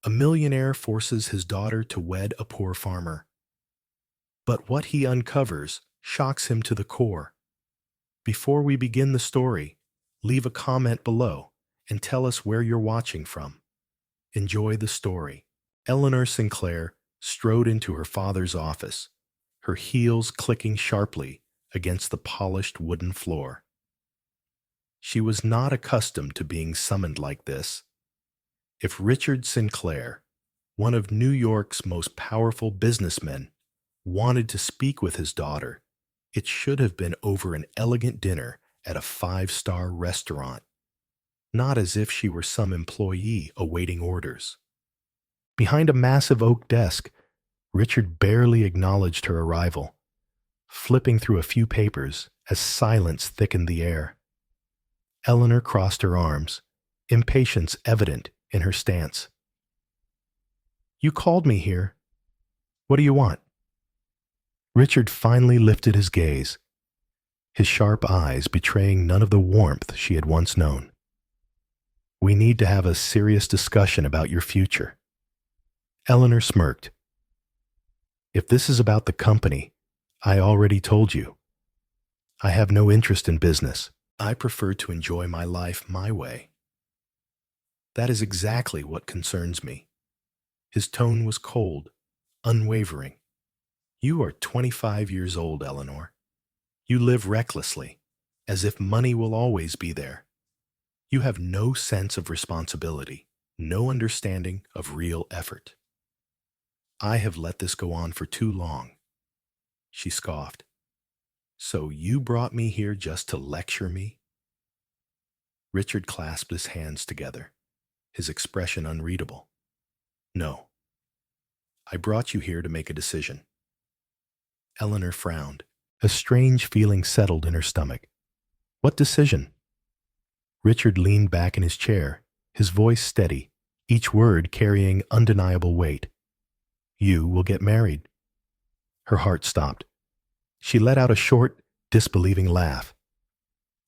A millionaire forces his daughter to wed a poor farmer. But what he uncovers shocks him to the core. Before we begin the story, leave a comment below and tell us where you're watching from. Enjoy the story. Eleanor Sinclair strode into her father's office, her heels clicking sharply against the polished wooden floor. She was not accustomed to being summoned like this. If Richard Sinclair, one of New York's most powerful businessmen, wanted to speak with his daughter, it should have been over an elegant dinner at a five-star restaurant, not as if she were some employee awaiting orders. Behind a massive oak desk, Richard barely acknowledged her arrival, flipping through a few papers as silence thickened the air. Eleanor crossed her arms, impatience evident in her stance. "You called me here. What do you want?" Richard finally lifted his gaze, his sharp eyes betraying none of the warmth she had once known. "We need to have a serious discussion about your future." Eleanor smirked. "If this is about the company, I already told you. I have no interest in business. I prefer to enjoy my life my way." "That is exactly what concerns me." His tone was cold, unwavering. "You are 25 years old, Eleanor. You live recklessly, as if money will always be there. You have no sense of responsibility, no understanding of real effort. I have let this go on for too long." She scoffed. "So you brought me here just to lecture me?" Richard clasped his hands together, his expression unreadable. "No. I brought you here to make a decision." Eleanor frowned. A strange feeling settled in her stomach. "What decision?" Richard leaned back in his chair, his voice steady, each word carrying undeniable weight. "You will get married." Her heart stopped. She let out a short, disbelieving laugh.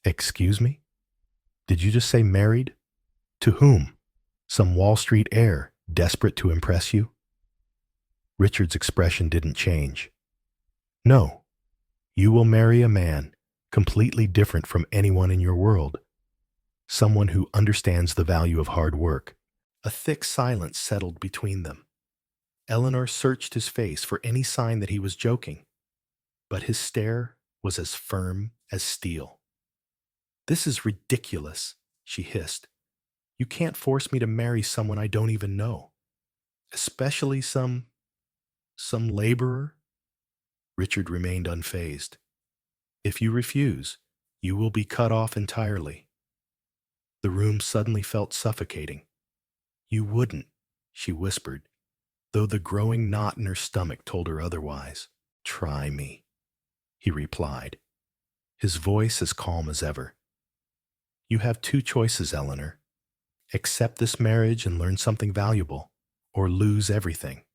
"Excuse me? Did you just say married? To whom? Some Wall Street heir, desperate to impress you?" Richard's expression didn't change. "No. You will marry a man completely different from anyone in your world. Someone who understands the value of hard work." A thick silence settled between them. Eleanor searched his face for any sign that he was joking, but his stare was as firm as steel. "This is ridiculous," she hissed. "You can't force me to marry someone I don't even know, especially some laborer." Richard remained unfazed. "If you refuse, you will be cut off entirely." The room suddenly felt suffocating. "You wouldn't," she whispered, though the growing knot in her stomach told her otherwise. "Try me," he replied, his voice as calm as ever. "You have two choices, Eleanor. Accept this marriage and learn something valuable, or lose everything."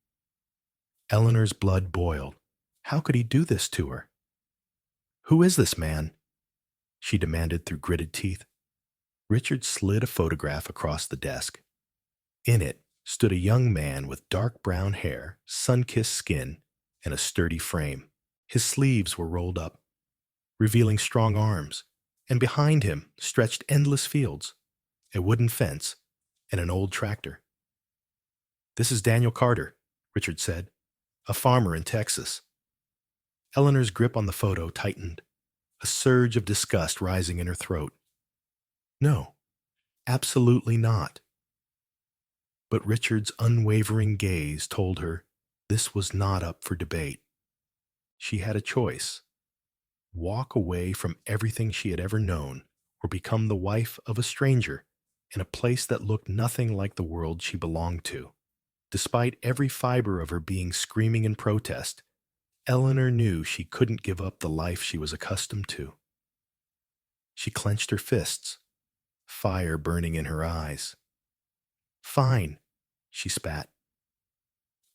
Eleanor's blood boiled. How could he do this to her? "Who is this man?" she demanded through gritted teeth. Richard slid a photograph across the desk. In it stood a young man with dark brown hair, sun-kissed skin, and a sturdy frame. His sleeves were rolled up, revealing strong arms, and behind him stretched endless fields, a wooden fence, and an old tractor. "This is Daniel Carter," Richard said, "a farmer in Texas." Eleanor's grip on the photo tightened, a surge of disgust rising in her throat. "No, absolutely not." But Richard's unwavering gaze told her this was not up for debate. She had a choice: walk away from everything she had ever known, or become the wife of a stranger in a place that looked nothing like the world she belonged to. Despite every fiber of her being screaming in protest, Eleanor knew she couldn't give up the life she was accustomed to. She clenched her fists, fire burning in her eyes. "Fine," she spat.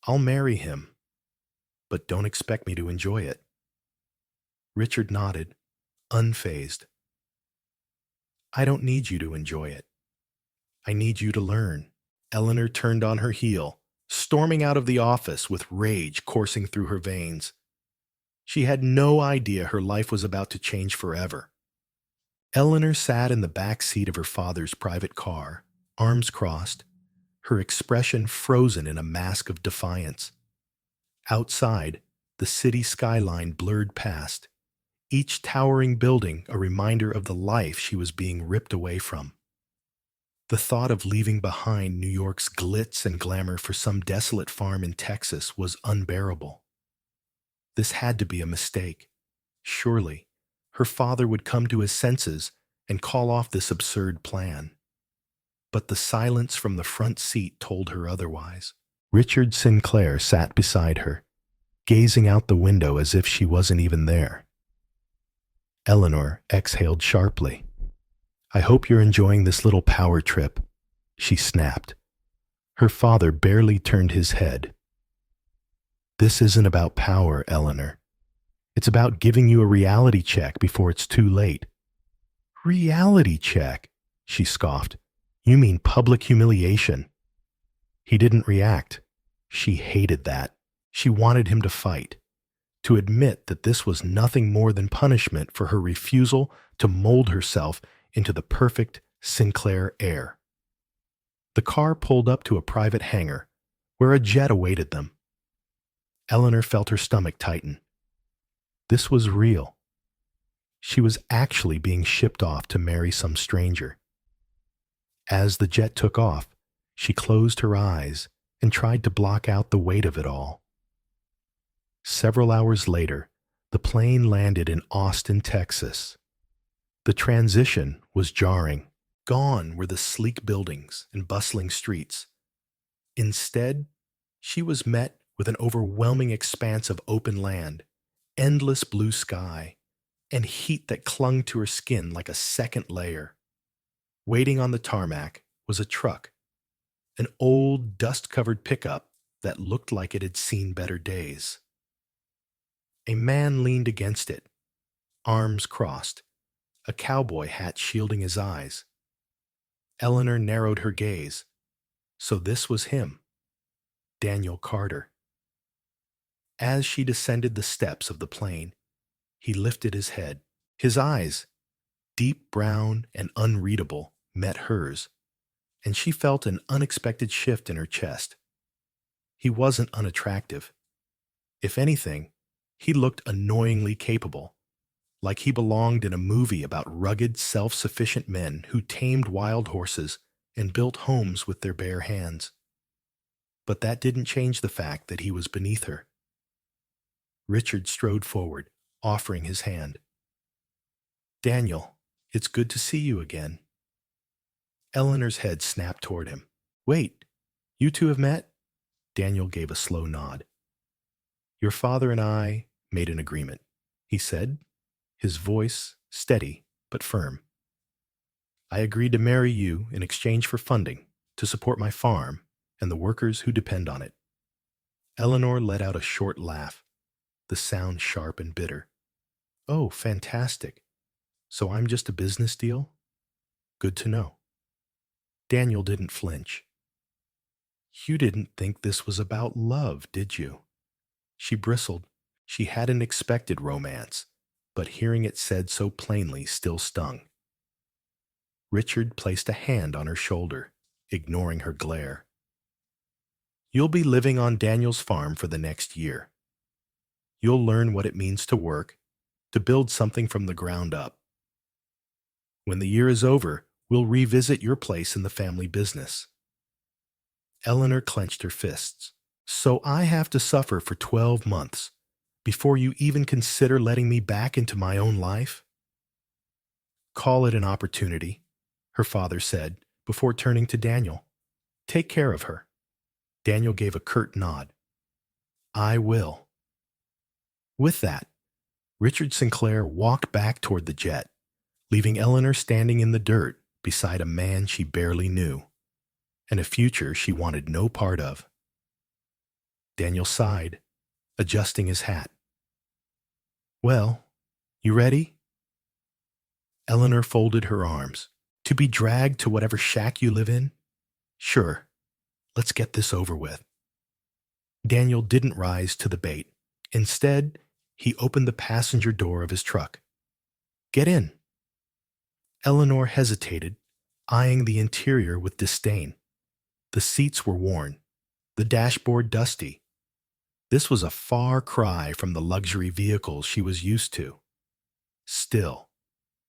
"I'll marry him, but don't expect me to enjoy it." Richard nodded, unfazed. "I don't need you to enjoy it. I need you to learn." Eleanor turned on her heel, storming out of the office with rage coursing through her veins. She had no idea her life was about to change forever. Eleanor sat in the back seat of her father's private car, arms crossed, her expression frozen in a mask of defiance. Outside, the city skyline blurred past, each towering building a reminder of the life she was being ripped away from. The thought of leaving behind New York's glitz and glamour for some desolate farm in Texas was unbearable. This had to be a mistake. Surely, her father would come to his senses and call off this absurd plan. But the silence from the front seat told her otherwise. Richard Sinclair sat beside her, gazing out the window as if she wasn't even there. Eleanor exhaled sharply. "I hope you're enjoying this little power trip," she snapped. Her father barely turned his head. "This isn't about power, Eleanor. It's about giving you a reality check before it's too late." "Reality check?" she scoffed. "You mean public humiliation?" He didn't react. She hated that. She wanted him to fight, to admit that this was nothing more than punishment for her refusal to mold herself into the perfect Sinclair heir. The car pulled up to a private hangar, where a jet awaited them. Eleanor felt her stomach tighten. This was real. She was actually being shipped off to marry some stranger. As the jet took off, she closed her eyes and tried to block out the weight of it all. Several hours later, the plane landed in Austin, Texas. The transition was jarring. Gone were the sleek buildings and bustling streets. Instead, she was met with an overwhelming expanse of open land, endless blue sky, and heat that clung to her skin like a second layer. Waiting on the tarmac was a truck, an old, dust-covered pickup that looked like it had seen better days. A man leaned against it, arms crossed, a cowboy hat shielding his eyes. Eleanor narrowed her gaze. So this was him, Daniel Carter. As she descended the steps of the plane, he lifted his head. His eyes, deep brown and unreadable, met hers, and she felt an unexpected shift in her chest. He wasn't unattractive. If anything, he looked annoyingly capable, like he belonged in a movie about rugged, self-sufficient men who tamed wild horses and built homes with their bare hands. But that didn't change the fact that he was beneath her. Richard strode forward, offering his hand. "Daniel, it's good to see you again." Eleanor's head snapped toward him. "Wait, you two have met?" Daniel gave a slow nod. "Your father and I made an agreement," he said, his voice steady but firm. "I agreed to marry you in exchange for funding to support my farm and the workers who depend on it." Eleanor let out a short laugh, the sound sharp and bitter. "Oh, fantastic. So I'm just a business deal? Good to know." Daniel didn't flinch. "You didn't think this was about love, did you?" She bristled. She hadn't expected romance, but hearing it said so plainly still stung. Richard placed a hand on her shoulder, ignoring her glare. "You'll be living on Daniel's farm for the next year. You'll learn what it means to work, to build something from the ground up. When the year is over, we'll revisit your place in the family business." Eleanor clenched her fists. "So I have to suffer for 12 months before you even consider letting me back into my own life?" "Call it an opportunity," her father said before turning to Daniel. "Take care of her." Daniel gave a curt nod. "I will." With that, Richard Sinclair walked back toward the jet, leaving Eleanor standing in the dirt beside a man she barely knew, and a future she wanted no part of. Daniel sighed, adjusting his hat. "Well, you ready?" Eleanor folded her arms. "To be dragged to whatever shack you live in? Sure. Let's get this over with. Daniel didn't rise to the bait. Instead, he opened the passenger door of his truck. Get in. Eleanor hesitated, eyeing the interior with disdain. The seats were worn, the dashboard dusty. This was a far cry from the luxury vehicles she was used to. Still,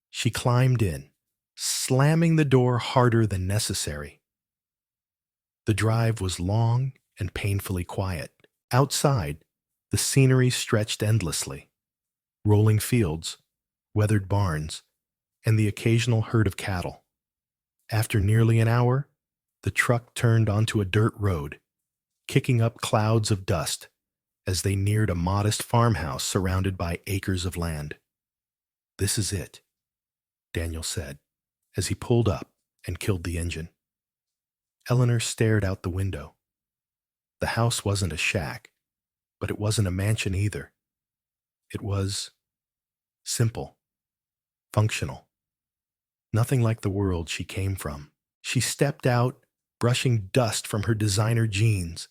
she climbed in, slamming the door harder than necessary. The drive was long and painfully quiet. Outside, the scenery stretched endlessly. Rolling fields, weathered barns, and the occasional herd of cattle. After nearly an hour, the truck turned onto a dirt road, kicking up clouds of dust as they neared a modest farmhouse surrounded by acres of land. This is it, Daniel said, as he pulled up and killed the engine. Eleanor stared out the window. The house wasn't a shack, but it wasn't a mansion either. It was simple, functional. Nothing like the world she came from. She stepped out, brushing dust from her designer jeans,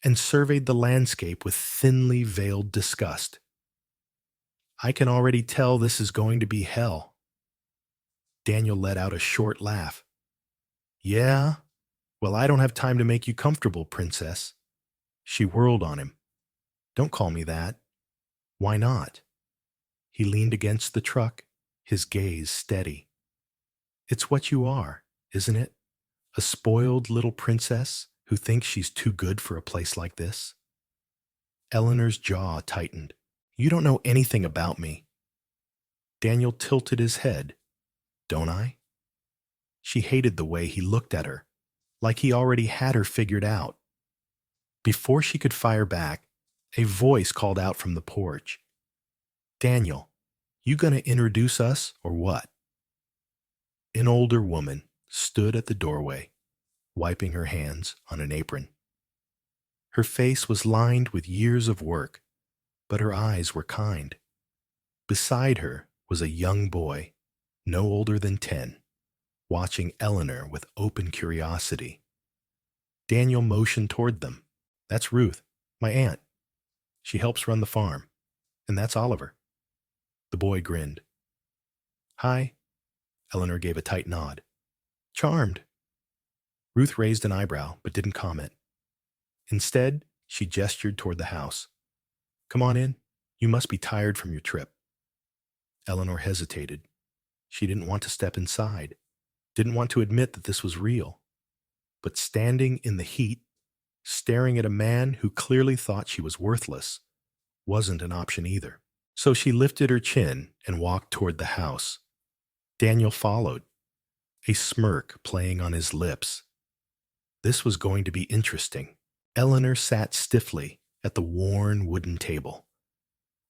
and surveyed the landscape with thinly veiled disgust. I can already tell this is going to be hell. Daniel let out a short laugh. Yeah? Well, I don't have time to make you comfortable, princess. She whirled on him. Don't call me that. Why not? He leaned against the truck, his gaze steady. It's what you are, isn't it? A spoiled little princess who thinks she's too good for a place like this. Eleanor's jaw tightened. You don't know anything about me. Daniel tilted his head. Don't I? She hated the way he looked at her, like he already had her figured out. Before she could fire back, a voice called out from the porch. Daniel, you gonna introduce us or what? An older woman stood at the doorway, wiping her hands on an apron. Her face was lined with years of work, but her eyes were kind. Beside her was a young boy, no older than 10, watching Eleanor with open curiosity. Daniel motioned toward them. That's Ruth, my aunt. She helps run the farm. And that's Oliver. The boy grinned. Hi. Eleanor gave a tight nod. Charmed. Ruth raised an eyebrow but didn't comment. Instead, she gestured toward the house. Come on in. You must be tired from your trip. Eleanor hesitated. She didn't want to step inside, didn't want to admit that this was real. But standing in the heat, staring at a man who clearly thought she was worthless, wasn't an option either. So she lifted her chin and walked toward the house. Daniel followed, a smirk playing on his lips. This was going to be interesting. Eleanor sat stiffly at the worn wooden table,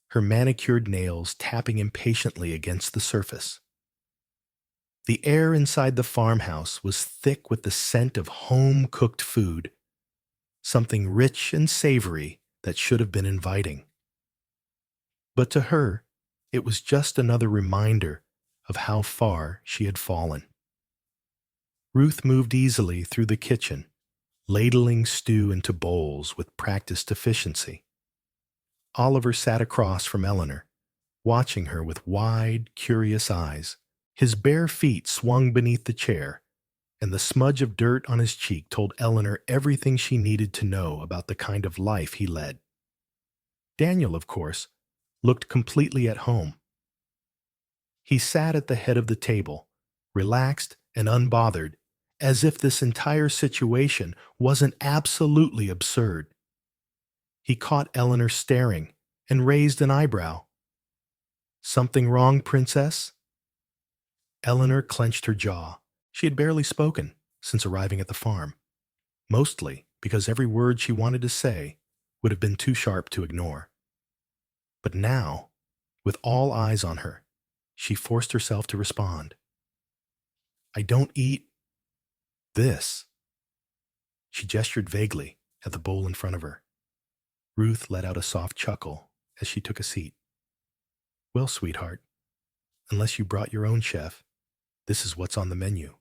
her manicured nails tapping impatiently against the surface. The air inside the farmhouse was thick with the scent of home-cooked food, something rich and savory that should have been inviting. But to her, it was just another reminder of how far she had fallen. Ruth moved easily through the kitchen, ladling stew into bowls with practiced efficiency. Oliver sat across from Eleanor, watching her with wide, curious eyes. His bare feet swung beneath the chair, and the smudge of dirt on his cheek told Eleanor everything she needed to know about the kind of life he led. Daniel, of course, looked completely at home. He sat at the head of the table, relaxed and unbothered, as if this entire situation wasn't absolutely absurd. He caught Eleanor staring and raised an eyebrow. Something wrong, princess? Eleanor clenched her jaw. She had barely spoken since arriving at the farm, mostly because every word she wanted to say would have been too sharp to ignore. But now, with all eyes on her, she forced herself to respond. I don't eat this. She gestured vaguely at the bowl in front of her. Ruth let out a soft chuckle as she took a seat. Well, sweetheart, unless you brought your own chef, this is what's on the menu.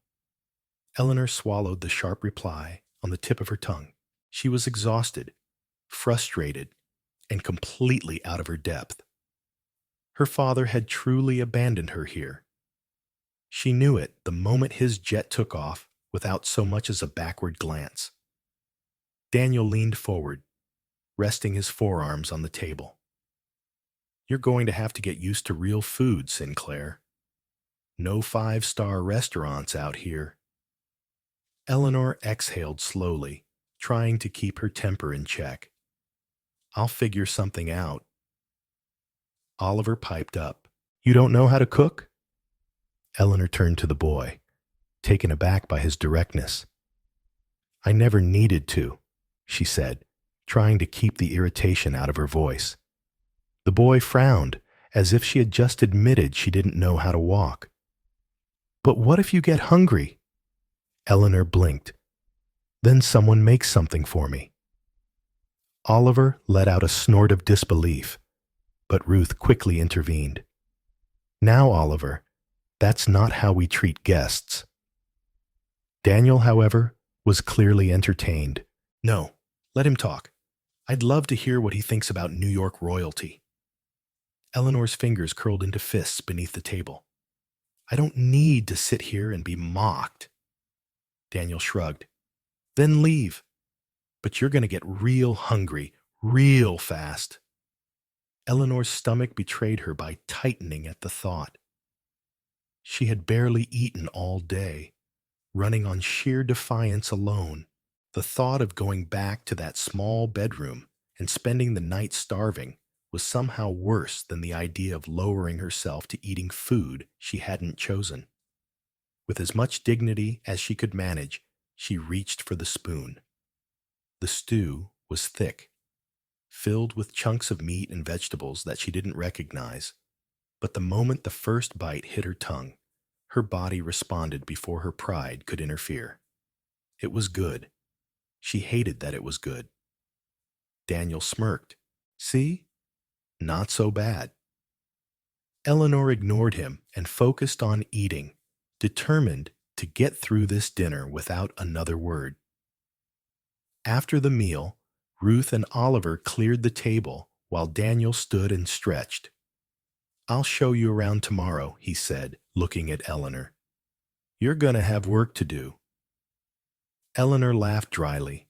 Eleanor swallowed the sharp reply on the tip of her tongue. She was exhausted, frustrated, and completely out of her depth. Her father had truly abandoned her here. She knew it the moment his jet took off without so much as a backward glance. Daniel leaned forward, resting his forearms on the table. You're going to have to get used to real food, Sinclair. No five-star restaurants out here. Eleanor exhaled slowly, trying to keep her temper in check. I'll figure something out. Oliver piped up. You don't know how to cook? Eleanor turned to the boy, taken aback by his directness. I never needed to, she said, trying to keep the irritation out of her voice. The boy frowned, as if she had just admitted she didn't know how to walk. But what if you get hungry? Eleanor blinked. Then someone makes something for me. Oliver let out a snort of disbelief, but Ruth quickly intervened. Now, Oliver, that's not how we treat guests. Daniel, however, was clearly entertained. No, let him talk. I'd love to hear what he thinks about New York royalty. Eleanor's fingers curled into fists beneath the table. I don't need to sit here and be mocked. Daniel shrugged. Then leave. But you're going to get real hungry, real fast. Eleanor's stomach betrayed her by tightening at the thought. She had barely eaten all day, running on sheer defiance alone. The thought of going back to that small bedroom and spending the night starving was somehow worse than the idea of lowering herself to eating food she hadn't chosen. With as much dignity as she could manage, she reached for the spoon. The stew was thick, filled with chunks of meat and vegetables that she didn't recognize. But the moment the first bite hit her tongue, her body responded before her pride could interfere. It was good. She hated that it was good. Daniel smirked. See? Not so bad. Eleanor ignored him and focused on eating, determined to get through this dinner without another word. After the meal, Ruth and Oliver cleared the table while Daniel stood and stretched. I'll show you around tomorrow, he said, looking at Eleanor. You're going to have work to do. Eleanor laughed dryly.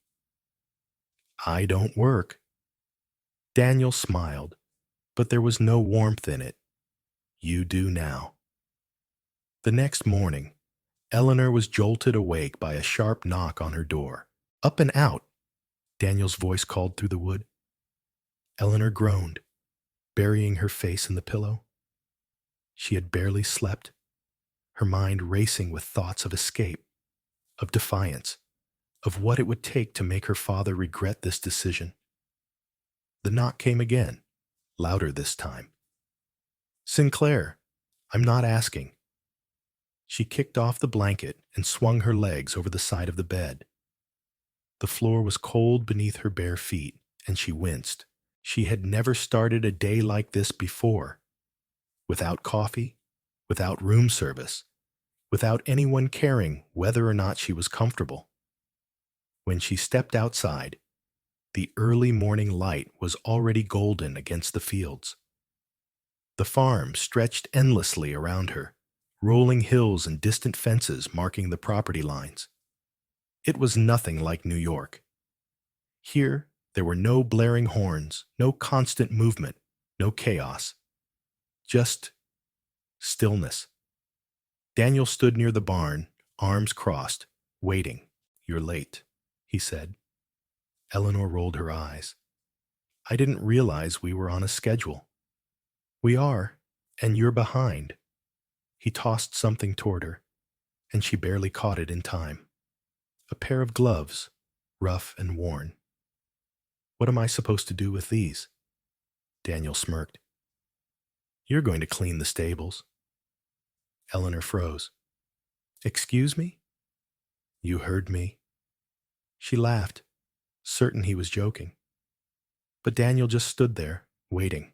I don't work. Daniel smiled, but there was no warmth in it. You do now. The next morning, Eleanor was jolted awake by a sharp knock on her door. Up and out, Daniel's voice called through the wood. Eleanor groaned, burying her face in the pillow. She had barely slept, her mind racing with thoughts of escape, of defiance, of what it would take to make her father regret this decision. The knock came again, louder this time. Sinclair, I'm not asking. She kicked off the blanket and swung her legs over the side of the bed. The floor was cold beneath her bare feet, and she winced. She had never started a day like this before. Without coffee, without room service, without anyone caring whether or not she was comfortable. When she stepped outside, the early morning light was already golden against the fields. The farm stretched endlessly around her, rolling hills and distant fences marking the property lines. It was nothing like New York. Here, there were no blaring horns, no constant movement, no chaos. Just stillness. Daniel stood near the barn, arms crossed, waiting. You're late, he said. Eleanor rolled her eyes. I didn't realize we were on a schedule. We are, and you're behind. He tossed something toward her, and she barely caught it in time. A pair of gloves, rough and worn. What am I supposed to do with these? Daniel smirked. You're going to clean the stables. Eleanor froze. Excuse me? You heard me. She laughed, certain he was joking. But Daniel just stood there, waiting.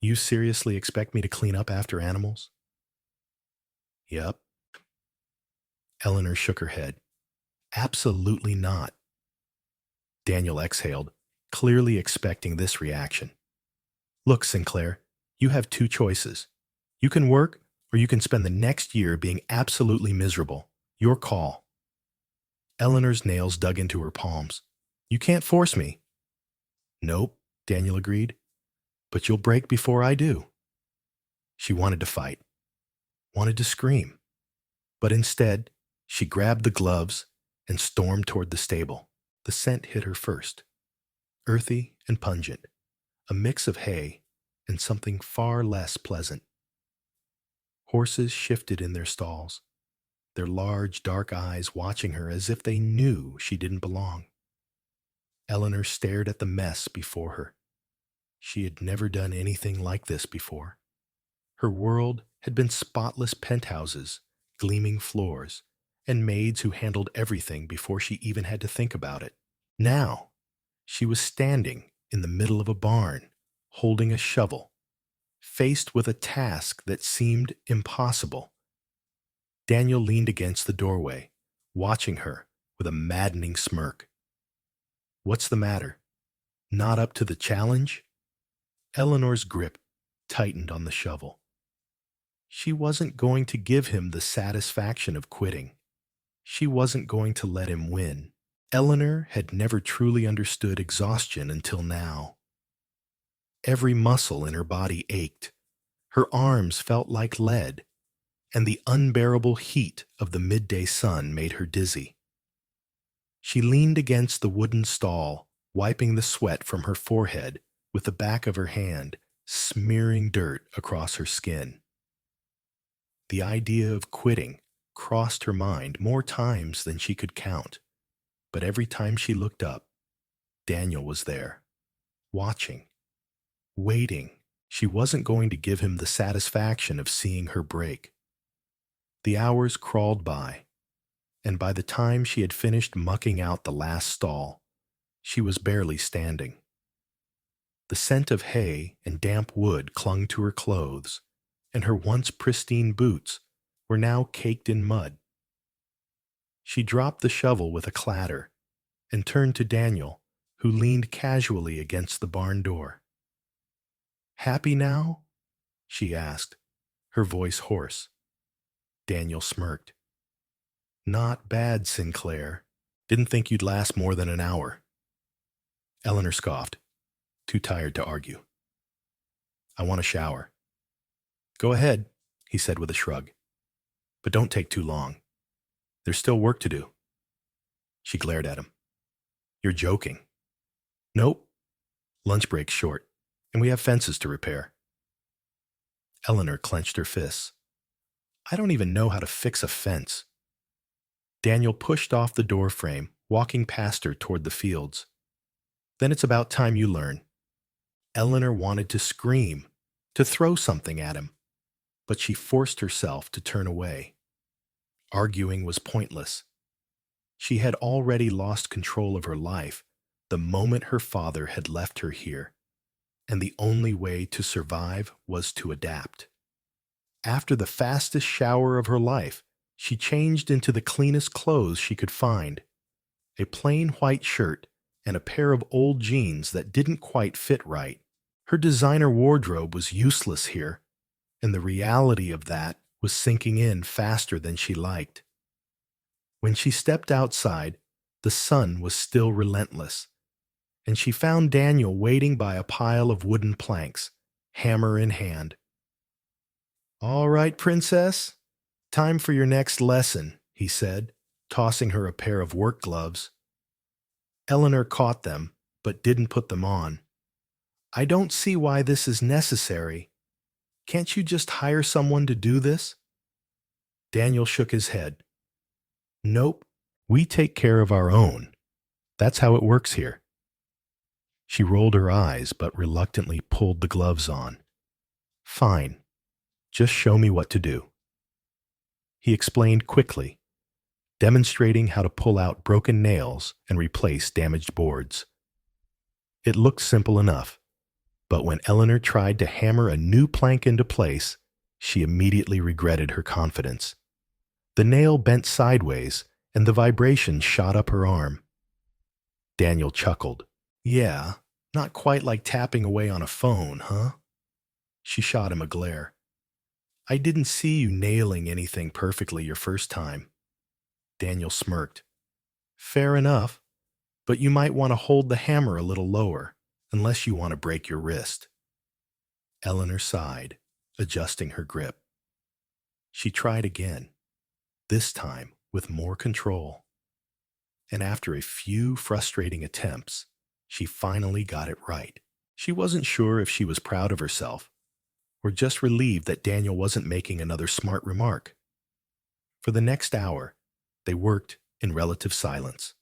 You seriously expect me to clean up after animals? Yup. Eleanor shook her head. Absolutely not. Daniel exhaled, clearly expecting this reaction. Look, Sinclair, you have two choices. You can work, or you can spend the next year being absolutely miserable. Your call. Eleanor's nails dug into her palms. You can't force me. Nope, Daniel agreed. But you'll break before I do. She wanted to fight, wanted to scream. But instead, she grabbed the gloves and stormed toward the stable. The scent hit her first, earthy and pungent, a mix of hay and something far less pleasant. Horses shifted in their stalls, their large, dark eyes watching her as if they knew she didn't belong. Eleanor stared at the mess before her. She had never done anything like this before. Her world had been spotless penthouses, gleaming floors, and maids who handled everything before she even had to think about it. Now, she was standing in the middle of a barn, holding a shovel, faced with a task that seemed impossible. Daniel leaned against the doorway, watching her with a maddening smirk. What's the matter? Not up to the challenge? Eleanor's grip tightened on the shovel. She wasn't going to give him the satisfaction of quitting. She wasn't going to let him win. Eleanor had never truly understood exhaustion until now. Every muscle in her body ached. Her arms felt like lead, and the unbearable heat of the midday sun made her dizzy. She leaned against the wooden stall, wiping the sweat from her forehead with the back of her hand, smearing dirt across her skin. The idea of quitting crossed her mind more times than she could count, but every time she looked up, Daniel was there, watching, waiting. She wasn't going to give him the satisfaction of seeing her break. The hours crawled by, and by the time she had finished mucking out the last stall, she was barely standing. The scent of hay and damp wood clung to her clothes, and her once pristine boots were now caked in mud. She dropped the shovel with a clatter and turned to Daniel, who leaned casually against the barn door. "Happy now?" she asked, her voice hoarse. Daniel smirked. "Not bad, Sinclair. Didn't think you'd last more than an hour." Eleanor scoffed, too tired to argue. "I want a shower." "Go ahead," he said with a shrug. "But don't take too long. There's still work to do." She glared at him. "You're joking." "Nope. Lunch break's short, and we have fences to repair." Eleanor clenched her fists. "I don't even know how to fix a fence." Daniel pushed off the door frame, walking past her toward the fields. "Then it's about time you learn." Eleanor wanted to scream, to throw something at him, but she forced herself to turn away. Arguing was pointless. She had already lost control of her life the moment her father had left her here, and the only way to survive was to adapt. After the fastest shower of her life, she changed into the cleanest clothes she could find, a plain white shirt and a pair of old jeans that didn't quite fit right. Her designer wardrobe was useless here, and the reality of that was sinking in faster than she liked. When she stepped outside, the sun was still relentless, and she found Daniel waiting by a pile of wooden planks, hammer in hand. "All right, princess, time for your next lesson," he said, tossing her a pair of work gloves. Eleanor caught them, but didn't put them on. "I don't see why this is necessary. Can't you just hire someone to do this?" Daniel shook his head. "Nope, we take care of our own. That's how it works here." She rolled her eyes, but reluctantly pulled the gloves on. "Fine, just show me what to do." He explained quickly, demonstrating how to pull out broken nails and replace damaged boards. It looked simple enough, but when Eleanor tried to hammer a new plank into place, she immediately regretted her confidence. The nail bent sideways, and the vibration shot up her arm. Daniel chuckled. Yeah, not quite like tapping away on a phone, huh? She shot him a glare. I didn't see you nailing anything perfectly your first time. Daniel smirked. Fair enough, but you might want to hold the hammer a little lower, unless you want to break your wrist. Eleanor sighed, adjusting her grip. She tried again, this time with more control. And after a few frustrating attempts, she finally got it right. She wasn't sure if she was proud of herself, or just relieved that Daniel wasn't making another smart remark. For the next hour, they worked in relative silence.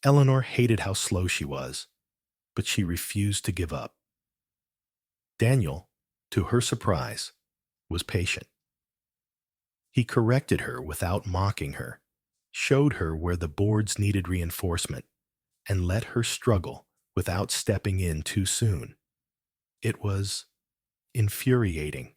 Eleanor hated how slow she was, but she refused to give up. Daniel, to her surprise, was patient. He corrected her without mocking her, showed her where the boards needed reinforcement, and let her struggle without stepping in too soon. It was infuriating,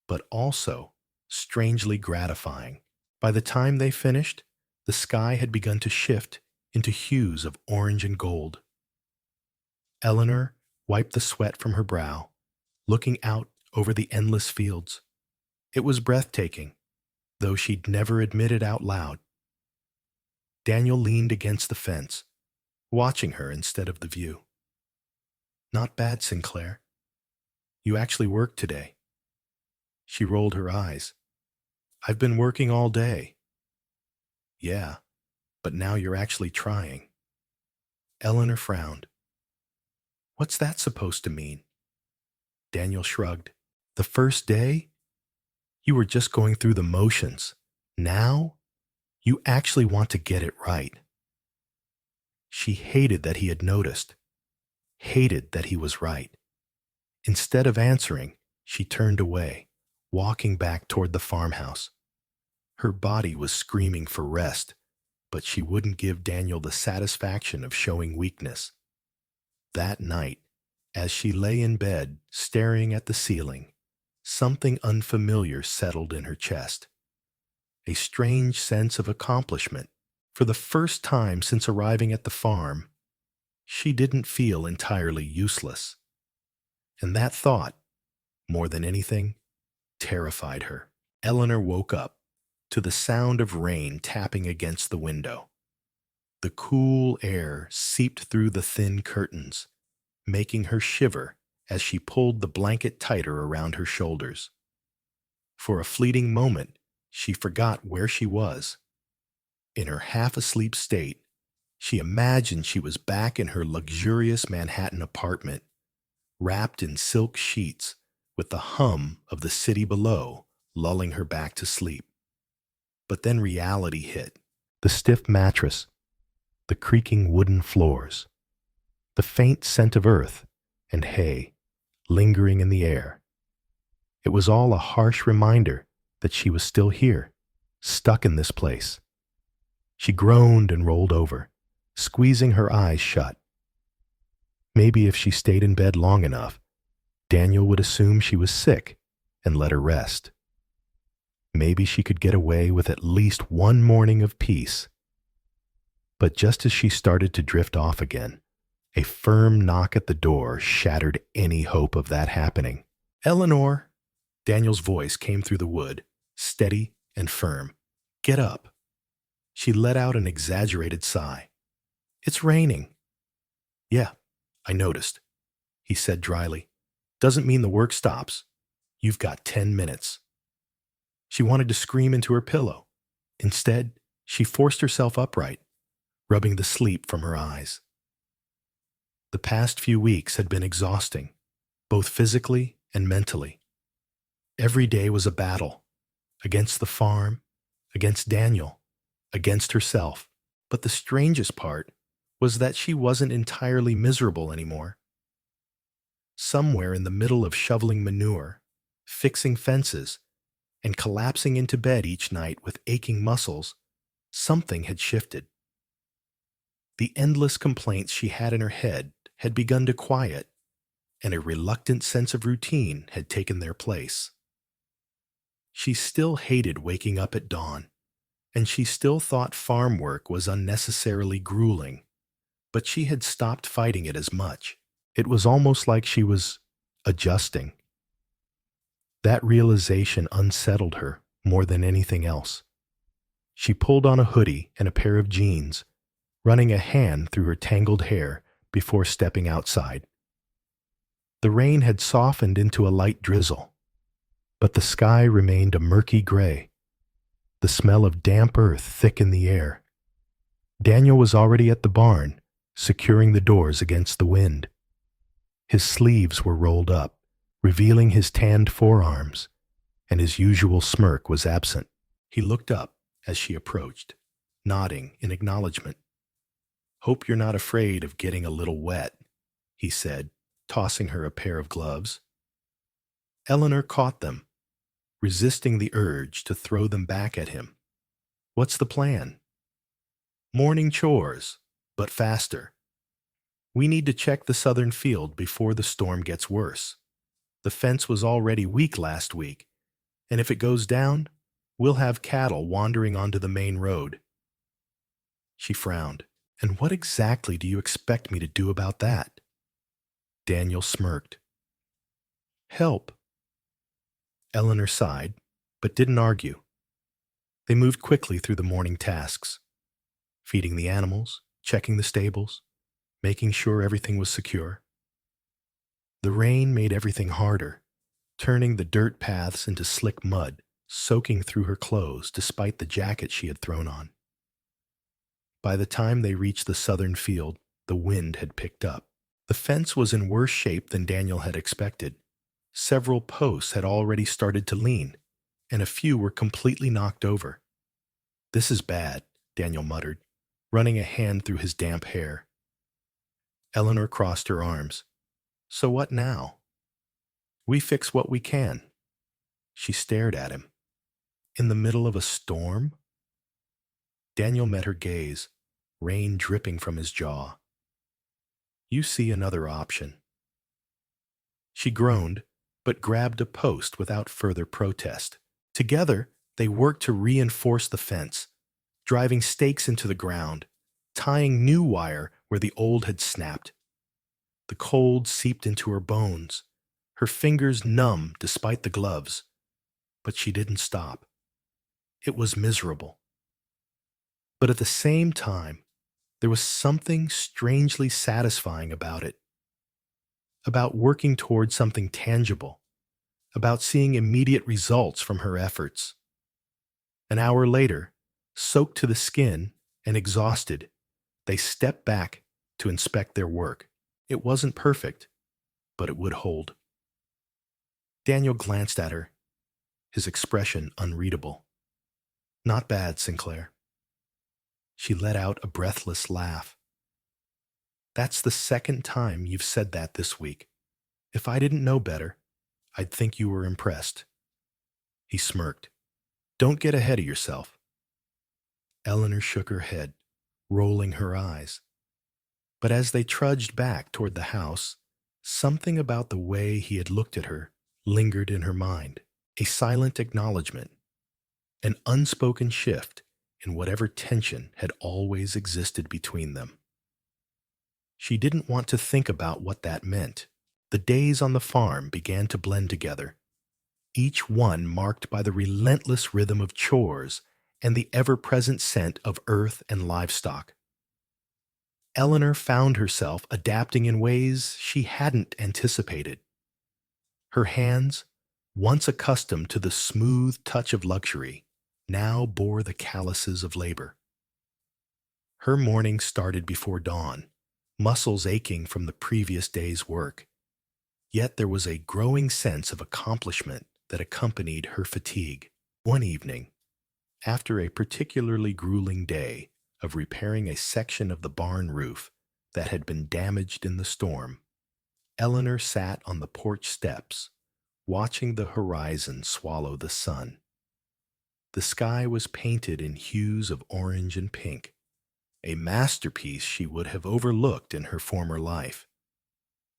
but also strangely gratifying. By the time they finished, the sky had begun to shift into hues of orange and gold. Eleanor wiped the sweat from her brow, looking out over the endless fields. It was breathtaking, though she'd never admit it out loud. Daniel leaned against the fence, watching her instead of the view. Not bad, Sinclair. You actually worked today. She rolled her eyes. I've been working all day. Yeah, but now you're actually trying. Eleanor frowned. What's that supposed to mean? Daniel shrugged. The first day? You were just going through the motions. Now, you actually want to get it right. She hated that he had noticed, hated that he was right. Instead of answering, she turned away, walking back toward the farmhouse. Her body was screaming for rest, but she wouldn't give Daniel the satisfaction of showing weakness. That night, as she lay in bed, staring at the ceiling, something unfamiliar settled in her chest. A strange sense of accomplishment. For the first time since arriving at the farm, she didn't feel entirely useless. And that thought, more than anything, terrified her. Eleanor woke up to the sound of rain tapping against the window. The cool air seeped through the thin curtains, making her shiver as she pulled the blanket tighter around her shoulders. For a fleeting moment, she forgot where she was. In her half-asleep state, she imagined she was back in her luxurious Manhattan apartment, wrapped in silk sheets, with the hum of the city below lulling her back to sleep. But then reality hit. The stiff mattress, the creaking wooden floors, the faint scent of earth and hay lingering in the air. It was all a harsh reminder that she was still here, stuck in this place. She groaned and rolled over, squeezing her eyes shut. Maybe if she stayed in bed long enough, Daniel would assume she was sick and let her rest. Maybe she could get away with at least one morning of peace. But just as she started to drift off again, a firm knock at the door shattered any hope of that happening. Eleanor! Daniel's voice came through the wood, steady and firm. Get up. She let out an exaggerated sigh. It's raining. Yeah, I noticed, he said dryly. Doesn't mean the work stops. You've got 10 minutes. She wanted to scream into her pillow. Instead, she forced herself upright, rubbing the sleep from her eyes. The past few weeks had been exhausting, both physically and mentally. Every day was a battle, against the farm, against Daniel, against herself. But the strangest part was that she wasn't entirely miserable anymore. Somewhere in the middle of shoveling manure, fixing fences, and collapsing into bed each night with aching muscles, something had shifted. The endless complaints she had in her head had begun to quiet, and a reluctant sense of routine had taken their place. She still hated waking up at dawn, and she still thought farm work was unnecessarily grueling, but she had stopped fighting it as much. It was almost like she was adjusting. That realization unsettled her more than anything else. She pulled on a hoodie and a pair of jeans, running a hand through her tangled hair before stepping outside. The rain had softened into a light drizzle, but the sky remained a murky gray, the smell of damp earth thick in the air. Daniel was already at the barn, securing the doors against the wind. His sleeves were rolled up, revealing his tanned forearms, and his usual smirk was absent. He looked up as she approached, nodding in acknowledgement. "Hope you're not afraid of getting a little wet," he said, tossing her a pair of gloves. Eleanor caught them, resisting the urge to throw them back at him. "What's the plan?" "Morning chores, but faster. We need to check the southern field before the storm gets worse. The fence was already weak last week, and if it goes down, we'll have cattle wandering onto the main road." She frowned. "And what exactly do you expect me to do about that?" Daniel smirked. "Help." Eleanor sighed, but didn't argue. They moved quickly through the morning tasks, feeding the animals, checking the stables, making sure everything was secure. The rain made everything harder, turning the dirt paths into slick mud, soaking through her clothes despite the jacket she had thrown on. By the time they reached the southern field, the wind had picked up. The fence was in worse shape than Daniel had expected. Several posts had already started to lean, and a few were completely knocked over. "This is bad," Daniel muttered, running a hand through his damp hair. Eleanor crossed her arms. "So what now?" "We fix what we can." She stared at him. "In the middle of a storm?" Daniel met her gaze, rain dripping from his jaw. "You see another option." She groaned, but grabbed a post without further protest. Together, they worked to reinforce the fence, driving stakes into the ground, tying new wire where the old had snapped. The cold seeped into her bones, her fingers numb despite the gloves, but she didn't stop. It was miserable. But at the same time, there was something strangely satisfying about it. About working toward something tangible, about seeing immediate results from her efforts. An hour later, soaked to the skin and exhausted, they stepped back to inspect their work. It wasn't perfect, but it would hold. Daniel glanced at her, his expression unreadable. "Not bad, Sinclair." She let out a breathless laugh. "That's the second time you've said that this week. If I didn't know better, I'd think you were impressed." He smirked. "Don't get ahead of yourself." Eleanor shook her head, rolling her eyes. But as they trudged back toward the house, something about the way he had looked at her lingered in her mind. A silent acknowledgement, an unspoken shift in whatever tension had always existed between them. She didn't want to think about what that meant. The days on the farm began to blend together, each one marked by the relentless rhythm of chores and the ever-present scent of earth and livestock. Eleanor found herself adapting in ways she hadn't anticipated. Her hands, once accustomed to the smooth touch of luxury, now bore the calluses of labor. Her morning started before dawn, muscles aching from the previous day's work. Yet there was a growing sense of accomplishment that accompanied her fatigue. One evening, after a particularly grueling day of repairing a section of the barn roof that had been damaged in the storm, Eleanor sat on the porch steps, watching the horizon swallow the sun. The sky was painted in hues of orange and pink, a masterpiece she would have overlooked in her former life.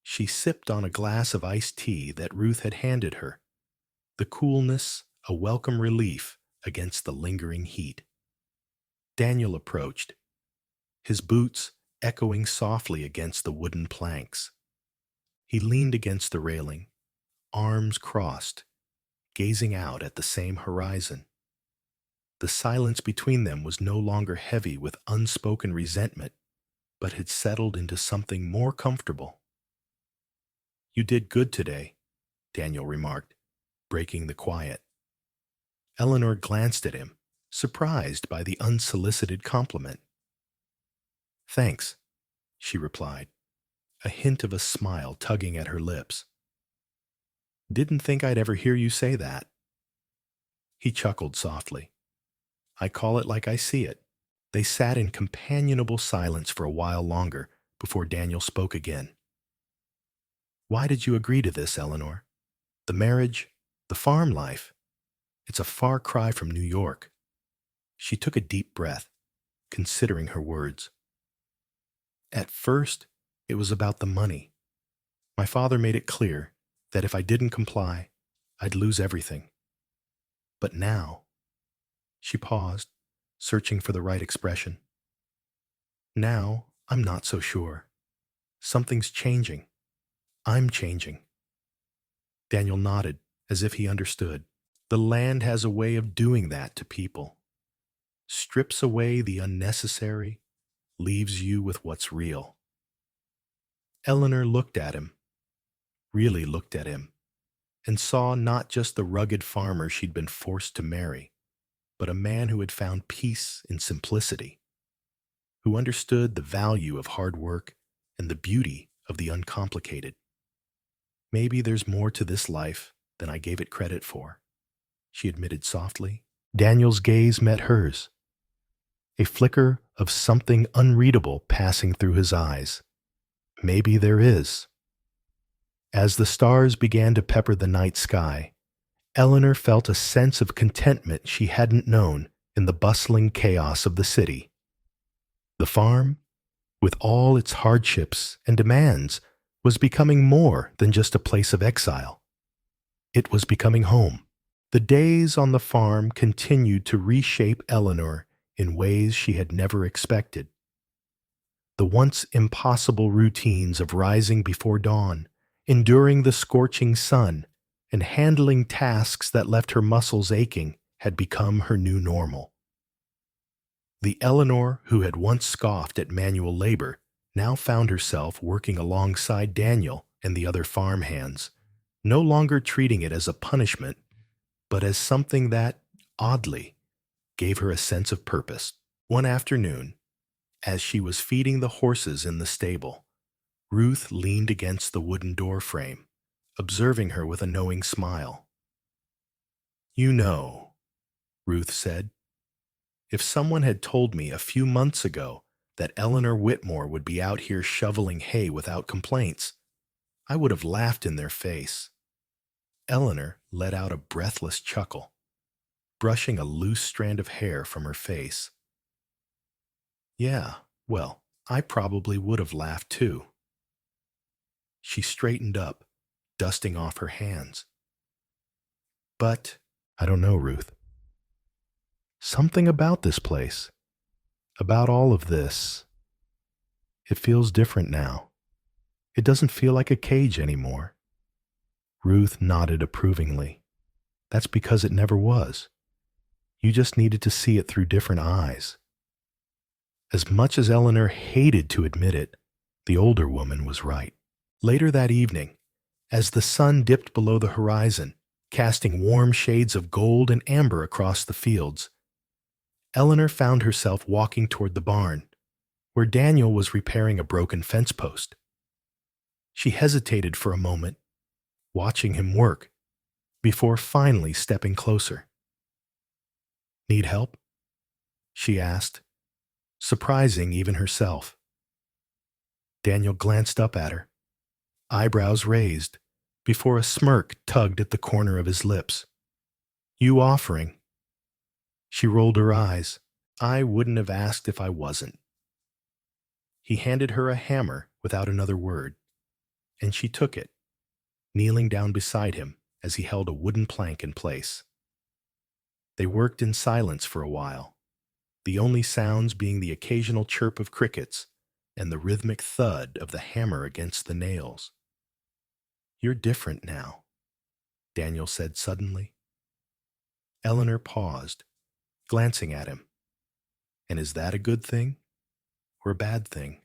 She sipped on a glass of iced tea that Ruth had handed her, the coolness a welcome relief against the lingering heat. Daniel approached, his boots echoing softly against the wooden planks. He leaned against the railing, arms crossed, gazing out at the same horizon. The silence between them was no longer heavy with unspoken resentment, but had settled into something more comfortable. "You did good today," Daniel remarked, breaking the quiet. Eleanor glanced at him, surprised by the unsolicited compliment. "Thanks," she replied, a hint of a smile tugging at her lips. "Didn't think I'd ever hear you say that." He chuckled softly. "I call it like I see it." They sat in companionable silence for a while longer before Daniel spoke again. "Why did you agree to this, Eleanor? The marriage, the farm life. It's a far cry from New York." She took a deep breath, considering her words. "At first, it was about the money. My father made it clear that if I didn't comply, I'd lose everything. But now," she paused, searching for the right expression. "Now, I'm not so sure. Something's changing. I'm changing." Daniel nodded, as if he understood. The land has a way of doing that to people. Strips away the unnecessary, leaves you with what's real. Eleanor looked at him, really looked at him, and saw not just the rugged farmer she'd been forced to marry, but a man who had found peace in simplicity, who understood the value of hard work and the beauty of the uncomplicated. "Maybe there's more to this life than I gave it credit for," she admitted softly. Daniel's gaze met hers, a flicker of something unreadable passing through his eyes. "Maybe there is." As the stars began to pepper the night sky, Eleanor felt a sense of contentment she hadn't known in the bustling chaos of the city. The farm, with all its hardships and demands, was becoming more than just a place of exile. It was becoming home. The days on the farm continued to reshape Eleanor in ways she had never expected. The once impossible routines of rising before dawn, enduring the scorching sun, and handling tasks that left her muscles aching had become her new normal. The Eleanor who had once scoffed at manual labor now found herself working alongside Daniel and the other farm hands, no longer treating it as a punishment, but as something that, oddly, gave her a sense of purpose. One afternoon, as she was feeding the horses in the stable, Ruth leaned against the wooden door frame, observing her with a knowing smile. "You know," Ruth said, "if someone had told me a few months ago that Eleanor Whitmore would be out here shoveling hay without complaints, I would have laughed in their face." Eleanor let out a breathless chuckle, brushing a loose strand of hair from her face. "Yeah, well, I probably would have laughed too." She straightened up, dusting off her hands. "But, I don't know, Ruth. Something about this place, about all of this, it feels different now. It doesn't feel like a cage anymore." Ruth nodded approvingly. "That's because it never was. You just needed to see it through different eyes." As much as Eleanor hated to admit it, the older woman was right. Later that evening, as the sun dipped below the horizon, casting warm shades of gold and amber across the fields, Eleanor found herself walking toward the barn, where Daniel was repairing a broken fence post. She hesitated for a moment, watching him work, before finally stepping closer. "Need help?" she asked, surprising even herself. Daniel glanced up at her, eyebrows raised, before a smirk tugged at the corner of his lips. "You offering?" She rolled her eyes. "I wouldn't have asked if I wasn't." He handed her a hammer without another word, and she took it, kneeling down beside him as he held a wooden plank in place. They worked in silence for a while, the only sounds being the occasional chirp of crickets and the rhythmic thud of the hammer against the nails. "You're different now," Daniel said suddenly. Eleanor paused, glancing at him. "And is that a good thing or a bad thing?"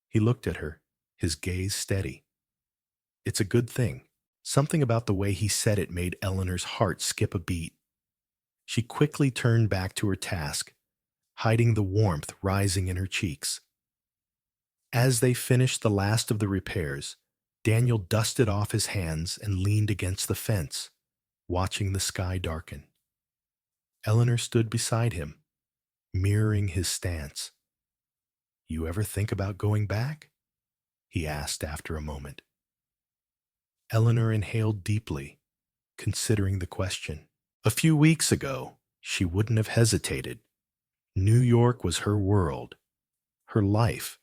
He looked at her, his gaze steady. "It's a good thing." Something about the way he said it made Eleanor's heart skip a beat. She quickly turned back to her task, hiding the warmth rising in her cheeks. As they finished the last of the repairs, Daniel dusted off his hands and leaned against the fence, watching the sky darken. Eleanor stood beside him, mirroring his stance. "You ever think about going back?" he asked after a moment. Eleanor inhaled deeply, considering the question. A few weeks ago, she wouldn't have hesitated. New York was her world, her life.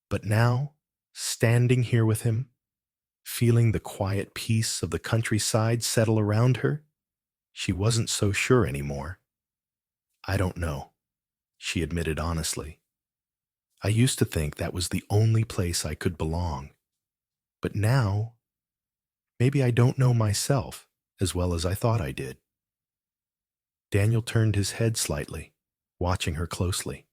But now, standing here with him, feeling the quiet peace of the countryside settle around her, she wasn't so sure anymore. "I don't know," she admitted honestly. "I used to think that was the only place I could belong. But now, maybe I don't know myself as well as I thought I did." Daniel turned his head slightly, watching her closely.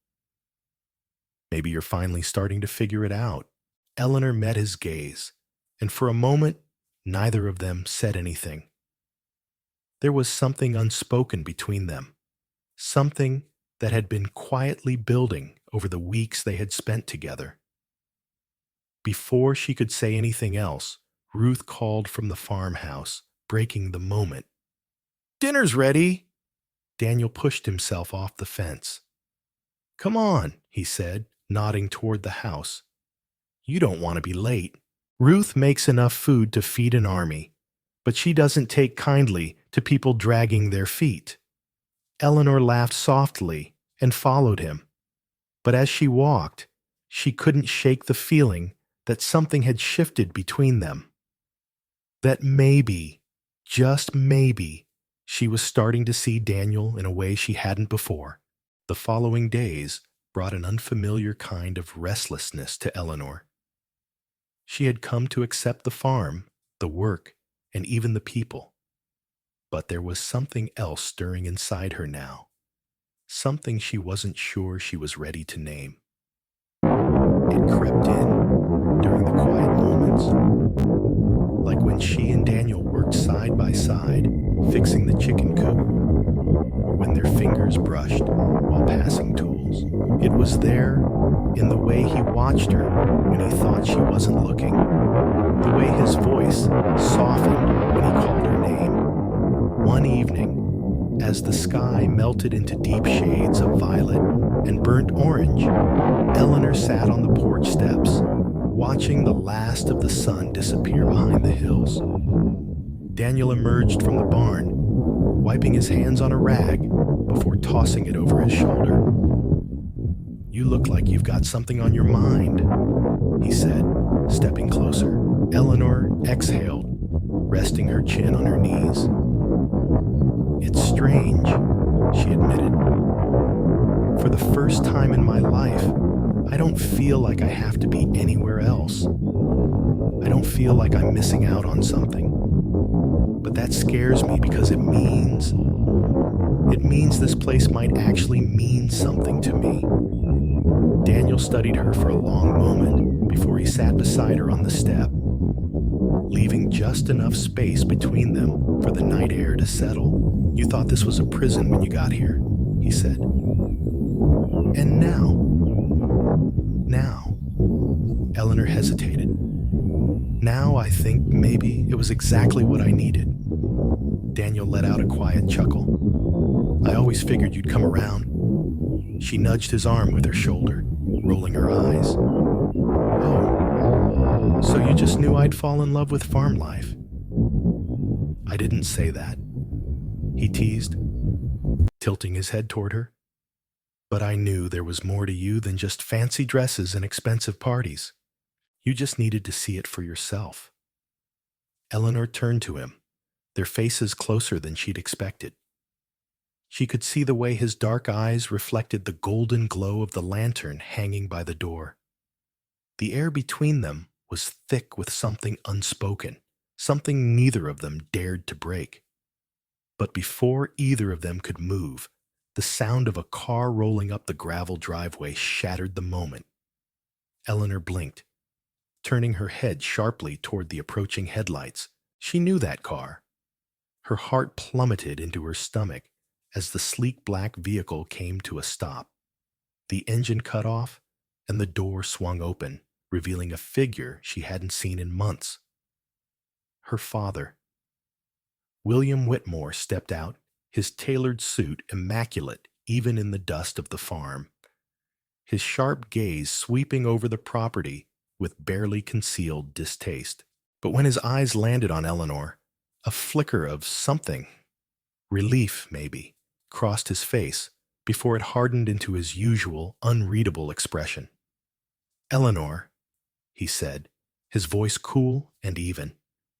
"Maybe you're finally starting to figure it out." Eleanor met his gaze, and for a moment, neither of them said anything. There was something unspoken between them, something that had been quietly building over the weeks they had spent together. Before she could say anything else, Ruth called from the farmhouse, breaking the moment. "Dinner's ready!" Daniel pushed himself off the fence. "Come on," he said, nodding toward the house. "You don't want to be late." Ruth makes enough food to feed an army, but she doesn't take kindly to people dragging their feet. Eleanor laughed softly and followed him. But as she walked, she couldn't shake the feeling that something had shifted between them. That maybe, just maybe, she was starting to see Daniel in a way she hadn't before. The following days brought an unfamiliar kind of restlessness to Eleanor. She had come to accept the farm, the work, and even the people. But there was something else stirring inside her now, something she wasn't sure she was ready to name. It crept in during the quiet moments, like when she and Daniel worked side by side, fixing the chicken coop, or when their fingers brushed while passing tools. It was there in the way he watched her when he thought she wasn't looking, the way his voice softened when he called her name. One evening, as the sky melted into deep shades of violet and burnt orange, Eleanor sat on the porch steps, watching the last of the sun disappear behind the hills. Daniel emerged from the barn, wiping his hands on a rag before tossing it over his shoulder. "You look like you've got something on your mind," he said, stepping closer. Eleanor exhaled, resting her chin on her knees. "It's strange," she admitted. "For the first time in my life, I don't feel like I have to be anywhere else. I don't feel like I'm missing out on something. But that scares me because it means this place might actually mean something to me." Daniel studied her for a long moment before he sat beside her on the step, leaving just enough space between them for the night air to settle. "You thought this was a prison when you got here," he said. "And now?" Eleanor hesitated. "Now I think maybe it was exactly what I needed." Daniel let out a quiet chuckle. "I always figured you'd come around." She nudged his arm with her shoulder, rolling her eyes. "Oh, so you just knew I'd fall in love with farm life?" "I didn't say that," he teased, tilting his head toward her. "But I knew there was more to you than just fancy dresses and expensive parties. You just needed to see it for yourself." Eleanor turned to him, their faces closer than she'd expected. She could see the way his dark eyes reflected the golden glow of the lantern hanging by the door. The air between them was thick with something unspoken, something neither of them dared to break. But before either of them could move, the sound of a car rolling up the gravel driveway shattered the moment. Eleanor blinked, turning her head sharply toward the approaching headlights. She knew that car. Her heart plummeted into her stomach as the sleek black vehicle came to a stop. The engine cut off, and the door swung open, revealing a figure she hadn't seen in months. Her father. William Whitmore stepped out, his tailored suit immaculate even in the dust of the farm, his sharp gaze sweeping over the property with barely concealed distaste. But when his eyes landed on Eleanor, a flicker of something, relief maybe, crossed his face before it hardened into his usual, unreadable expression. "Eleanor," he said, his voice cool and even,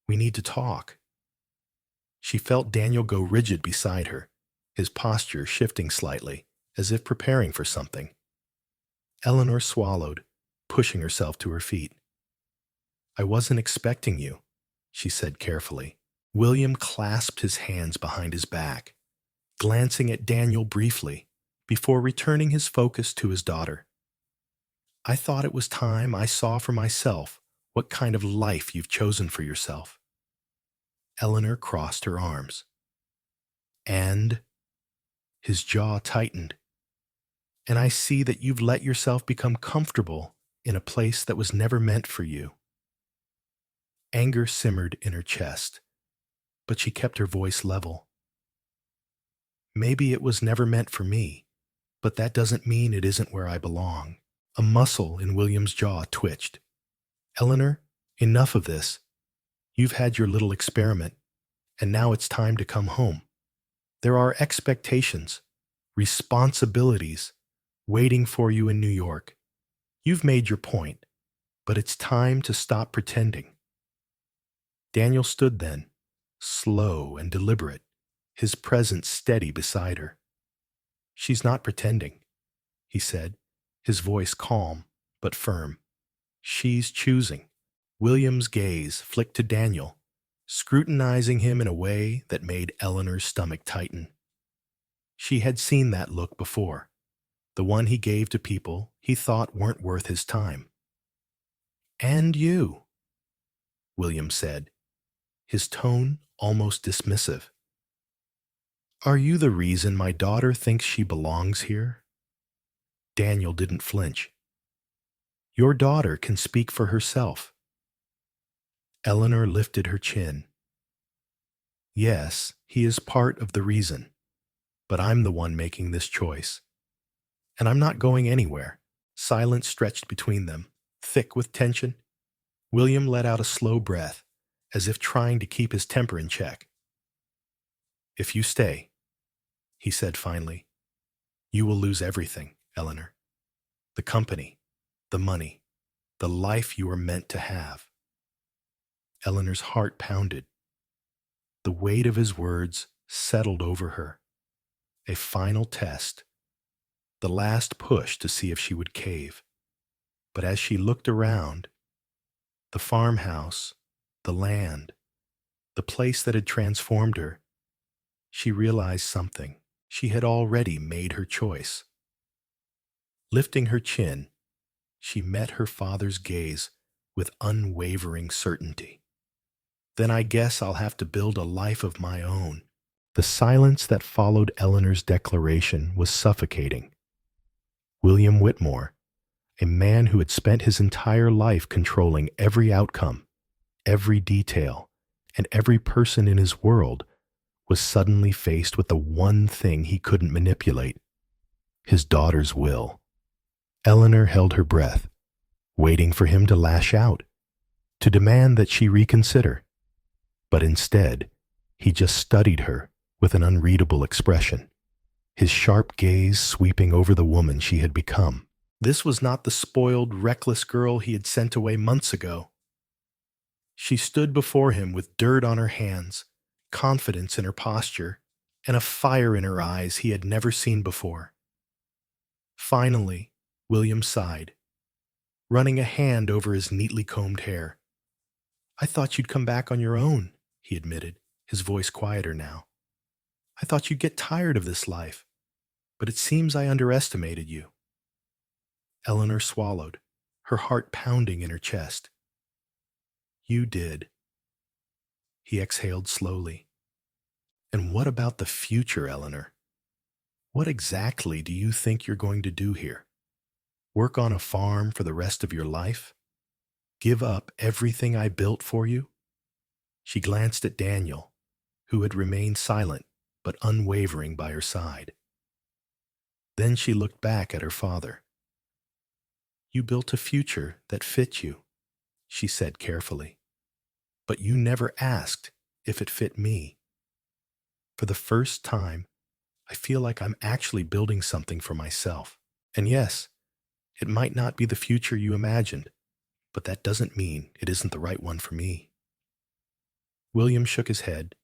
"we need to talk." She felt Daniel go rigid beside her, his posture shifting slightly, as if preparing for something. Eleanor swallowed, pushing herself to her feet. "I wasn't expecting you," she said carefully. William clasped his hands behind his back, glancing at Daniel briefly, before returning his focus to his daughter. "I thought it was time I saw for myself what kind of life you've chosen for yourself." Eleanor crossed her arms. "And?" His jaw tightened. "And I see that you've let yourself become comfortable in a place that was never meant for you." Anger simmered in her chest, but she kept her voice level. "Maybe it was never meant for me, but that doesn't mean it isn't where I belong." A muscle in William's jaw twitched. "Eleanor, enough of this. You've had your little experiment, and now it's time to come home. There are expectations, responsibilities, waiting for you in New York. You've made your point, but it's time to stop pretending." Daniel stood then, slow and deliberate, his presence steady beside her. "She's not pretending," he said, his voice calm but firm. "She's choosing." William's gaze flicked to Daniel, scrutinizing him in a way that made Eleanor's stomach tighten. She had seen that look before, the one he gave to people he thought weren't worth his time. "And you," William said, his tone almost dismissive. "Are you the reason my daughter thinks she belongs here?" Daniel didn't flinch. "Your daughter can speak for herself." Eleanor lifted her chin. "Yes, he is part of the reason, but I'm the one making this choice. And I'm not going anywhere." Silence stretched between them, thick with tension. William let out a slow breath, as if trying to keep his temper in check. "If you stay," he said finally, "you will lose everything, Eleanor. The company, the money, the life you are meant to have." Eleanor's heart pounded. The weight of his words settled over her. A final test, the last push to see if she would cave. But as she looked around, the farmhouse, the land, the place that had transformed her, she realized something. She had already made her choice. Lifting her chin, she met her father's gaze with unwavering certainty. "Then I guess I'll have to build a life of my own." The silence that followed Eleanor's declaration was suffocating. William Whitmore, a man who had spent his entire life controlling every outcome, every detail, and every person in his world, was suddenly faced with the one thing he couldn't manipulate: his daughter's will. Eleanor held her breath, waiting for him to lash out, to demand that she reconsider. But instead, he just studied her with an unreadable expression, his sharp gaze sweeping over the woman she had become. This was not the spoiled, reckless girl he had sent away months ago. She stood before him with dirt on her hands, confidence in her posture, and a fire in her eyes he had never seen before. Finally, William sighed, running a hand over his neatly combed hair. "I thought you'd come back on your own," he admitted, his voice quieter now. "I thought you'd get tired of this life, but it seems I underestimated you." Eleanor swallowed, her heart pounding in her chest. "You did." He exhaled slowly. "And what about the future, Eleanor? What exactly do you think you're going to do here? Work on a farm for the rest of your life? Give up everything I built for you?" She glanced at Daniel, who had remained silent but unwavering by her side. Then she looked back at her father. "You built a future that fit you," she said carefully. "But you never asked if it fit me. For the first time, I feel like I'm actually building something for myself. And yes, it might not be the future you imagined, but that doesn't mean it isn't the right one for me." William shook his head,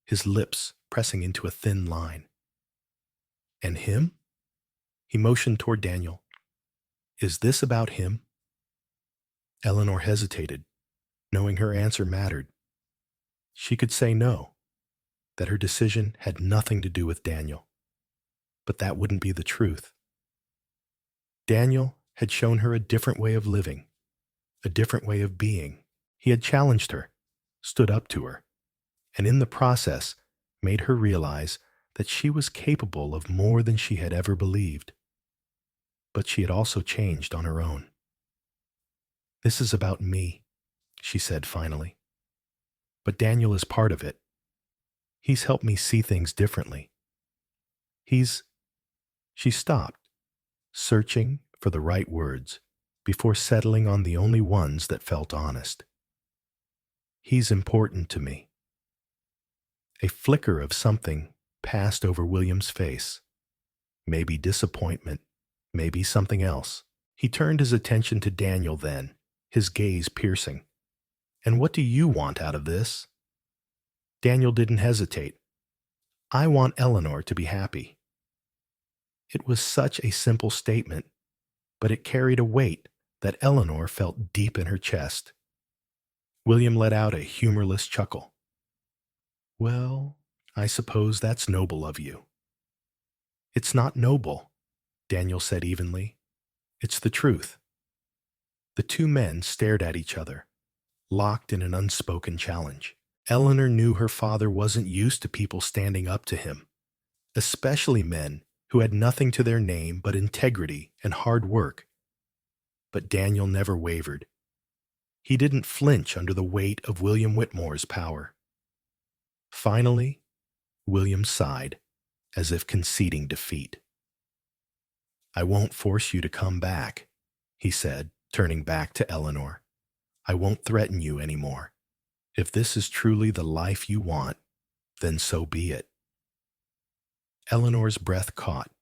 his lips pressing into a thin line. "And him?" He motioned toward Daniel. "Is this about him?" Eleanor hesitated, knowing her answer mattered. She could say no, that her decision had nothing to do with Daniel. But that wouldn't be the truth. Daniel had shown her a different way of living, a different way of being. He had challenged her, stood up to her, and in the process made her realize that she was capable of more than she had ever believed. But she had also changed on her own. "This is about me," she said finally. "But Daniel is part of it. He's helped me see things differently. He's—" She stopped, searching for the right words before settling on the only ones that felt honest. "He's important to me." A flicker of something passed over William's face. Maybe disappointment, maybe something else. He turned his attention to Daniel then, his gaze piercing. "And what do you want out of this?" Daniel didn't hesitate. "I want Eleanor to be happy." It was such a simple statement, but it carried a weight that Eleanor felt deep in her chest. William let out a humorless chuckle. "Well, I suppose that's noble of you." "It's not noble," Daniel said evenly. "It's the truth." The two men stared at each other, locked in an unspoken challenge. Eleanor knew her father wasn't used to people standing up to him, especially men who had nothing to their name but integrity and hard work. But Daniel never wavered. He didn't flinch under the weight of William Whitmore's power. Finally, William sighed, as if conceding defeat. "I won't force you to come back," he said, turning back to Eleanor. "I won't threaten you anymore. If this is truly the life you want, then so be it." Eleanor's breath caught.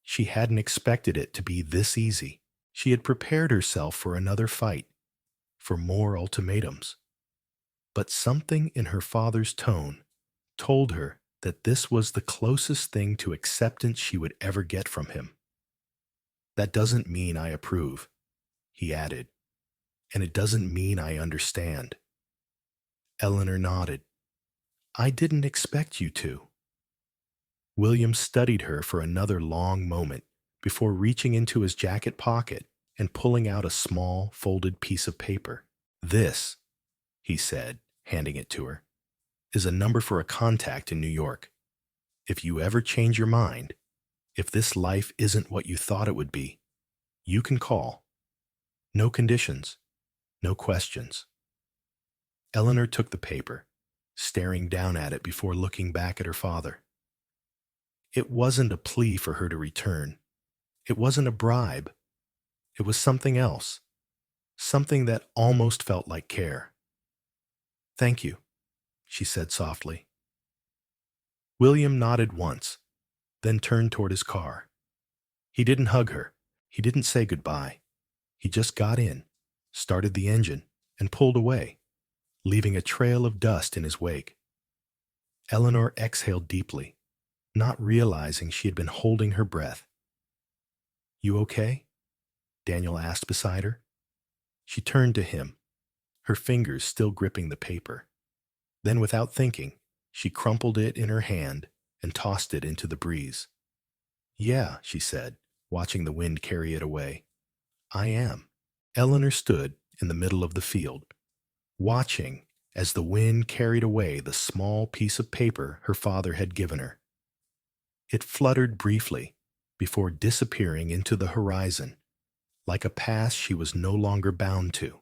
She hadn't expected it to be this easy. She had prepared herself for another fight, for more ultimatums. But something in her father's tone told her that this was the closest thing to acceptance she would ever get from him. "That doesn't mean I approve," he added, "and it doesn't mean I understand." Eleanor nodded. "I didn't expect you to." William studied her for another long moment before reaching into his jacket pocket and pulling out a small, folded piece of paper. "This," he said, handing it to her, "is a number for a contact in New York. If you ever change your mind, if this life isn't what you thought it would be, you can call. No conditions, no questions." Eleanor took the paper, staring down at it before looking back at her father. It wasn't a plea for her to return. It wasn't a bribe. It was something else, something that almost felt like care. "Thank you," she said softly. William nodded once, then turned toward his car. He didn't hug her. He didn't say goodbye. He just got in, started the engine, and pulled away, leaving a trail of dust in his wake. Eleanor exhaled deeply, not realizing she had been holding her breath. "You okay?" Daniel asked beside her. She turned to him, her fingers still gripping the paper. Then, without thinking, she crumpled it in her hand and tossed it into the breeze. "Yeah," she said, watching the wind carry it away. "I am." Eleanor stood in the middle of the field, watching as the wind carried away the small piece of paper her father had given her. It fluttered briefly before disappearing into the horizon, like a past she was no longer bound to.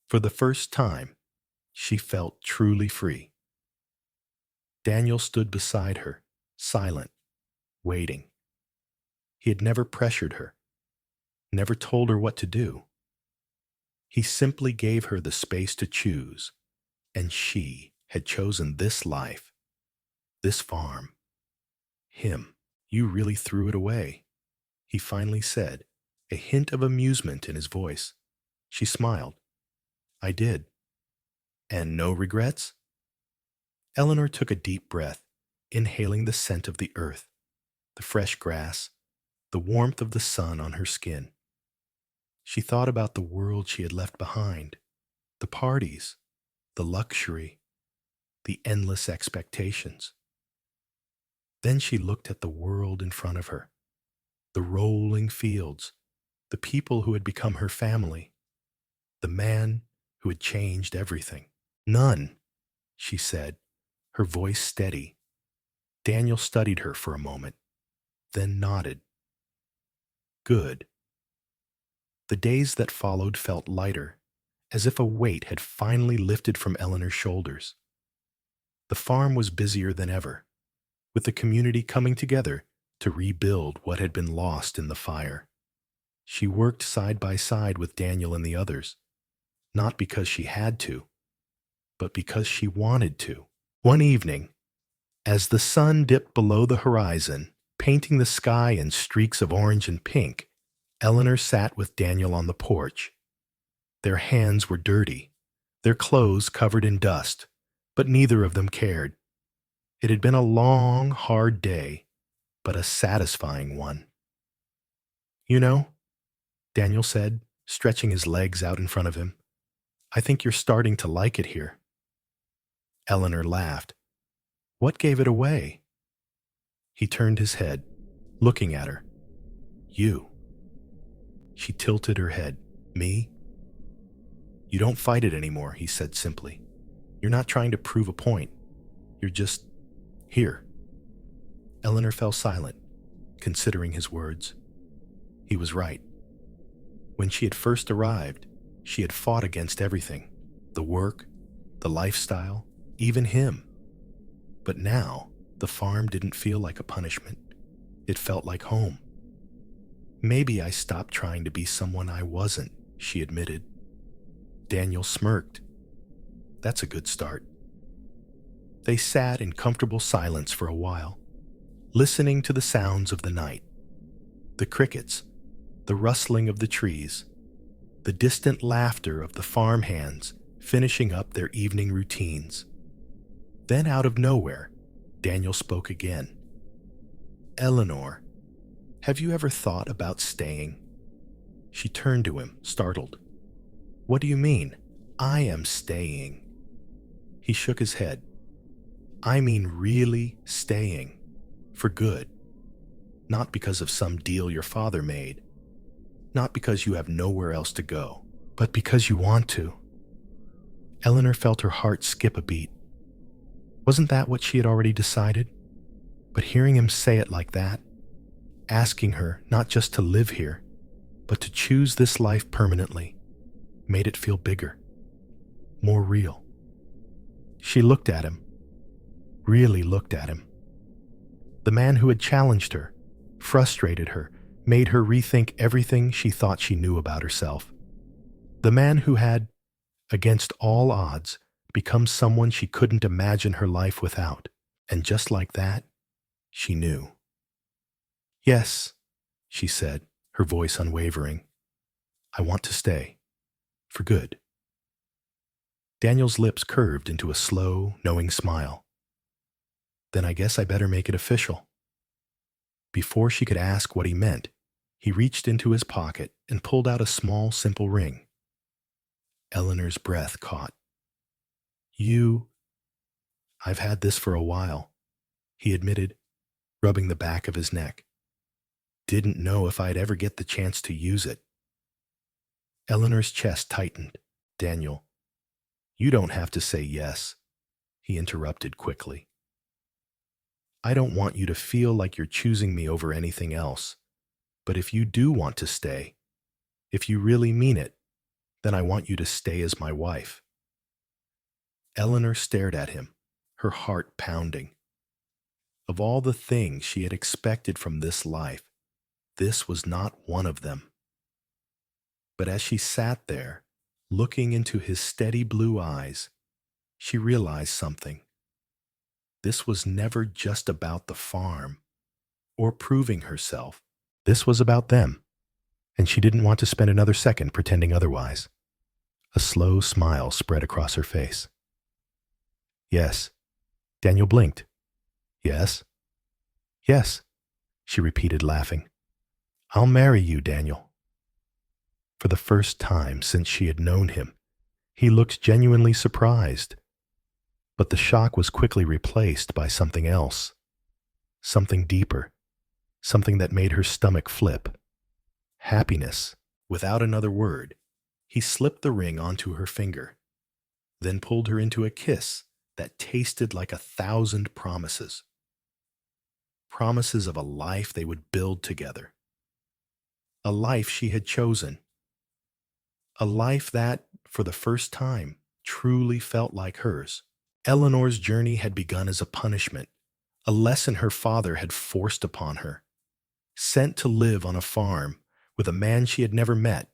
For the first time, she felt truly free. Daniel stood beside her, silent, waiting. He had never pressured her, never told her what to do. He simply gave her the space to choose, and she had chosen this life, this farm, him. "You really threw it away," he finally said, a hint of amusement in his voice. She smiled. "I did." "And no regrets?" Eleanor took a deep breath, inhaling the scent of the earth, the fresh grass, the warmth of the sun on her skin. She thought about the world she had left behind, the parties, the luxury, the endless expectations. Then she looked at the world in front of her, the rolling fields, the people who had become her family, the man who had changed everything. "None," she said, her voice steady. Daniel studied her for a moment, then nodded. "Good." The days that followed felt lighter, as if a weight had finally lifted from Eleanor's shoulders. The farm was busier than ever, with the community coming together to rebuild what had been lost in the fire. She worked side by side with Daniel and the others, not because she had to, but because she wanted to. One evening, as the sun dipped below the horizon, painting the sky in streaks of orange and pink, Eleanor sat with Daniel on the porch. Their hands were dirty, their clothes covered in dust, but neither of them cared. It had been a long, hard day, but a satisfying one. "You know," Daniel said, stretching his legs out in front of him, "I think you're starting to like it here." Eleanor laughed. "What gave it away?" He turned his head, looking at her. "You." She tilted her head. "Me?" "You don't fight it anymore," he said simply. "You're not trying to prove a point. You're just here." Eleanor fell silent, considering his words. He was right. When she had first arrived, she had fought against everything, the work, the lifestyle, even him. But now, the farm didn't feel like a punishment. It felt like home. "Maybe I stopped trying to be someone I wasn't," she admitted. Daniel smirked. "That's a good start." They sat in comfortable silence for a while, listening to the sounds of the night. The crickets, the rustling of the trees, the distant laughter of the farm hands finishing up their evening routines. Then out of nowhere, Daniel spoke again. "Eleanor, have you ever thought about staying?" She turned to him, startled. "What do you mean? I am staying." He shook his head. "I mean really staying. For good. Not because of some deal your father made. Not because you have nowhere else to go, but because you want to." Eleanor felt her heart skip a beat. Wasn't that what she had already decided? But hearing him say it like that, asking her not just to live here, but to choose this life permanently, made it feel bigger, more real. She looked at him, really looked at him. The man who had challenged her, frustrated her, made her rethink everything she thought she knew about herself. The man who had, against all odds, become someone she couldn't imagine her life without. And just like that, she knew. "Yes," she said, her voice unwavering. "I want to stay. For good." Daniel's lips curved into a slow, knowing smile. Then I guess I better make it official. Before she could ask what he meant, he reached into his pocket and pulled out a small, simple ring. Eleanor's breath caught. You, I've had this for a while, he admitted, rubbing the back of his neck. Didn't know if I'd ever get the chance to use it. Eleanor's chest tightened. Daniel, you don't have to say yes, he interrupted quickly. I don't want you to feel like you're choosing me over anything else. But if you do want to stay, if you really mean it, then I want you to stay as my wife. Eleanor stared at him, her heart pounding. Of all the things she had expected from this life, this was not one of them. But as she sat there, looking into his steady blue eyes, she realized something. This was never just about the farm or proving herself. This was about them, and she didn't want to spend another second pretending otherwise. A slow smile spread across her face. Yes. Daniel blinked. Yes. Yes, she repeated, laughing. I'll marry you, Daniel. For the first time since she had known him, he looked genuinely surprised. But the shock was quickly replaced by something else. Something deeper. Something that made her stomach flip. Happiness. Without another word, he slipped the ring onto her finger, then pulled her into a kiss that tasted like 1,000 promises. Promises of a life they would build together. A life she had chosen. A life that, for the first time, truly felt like hers. Eleanor's journey had begun as a punishment, a lesson her father had forced upon her. Sent to live on a farm with a man she had never met,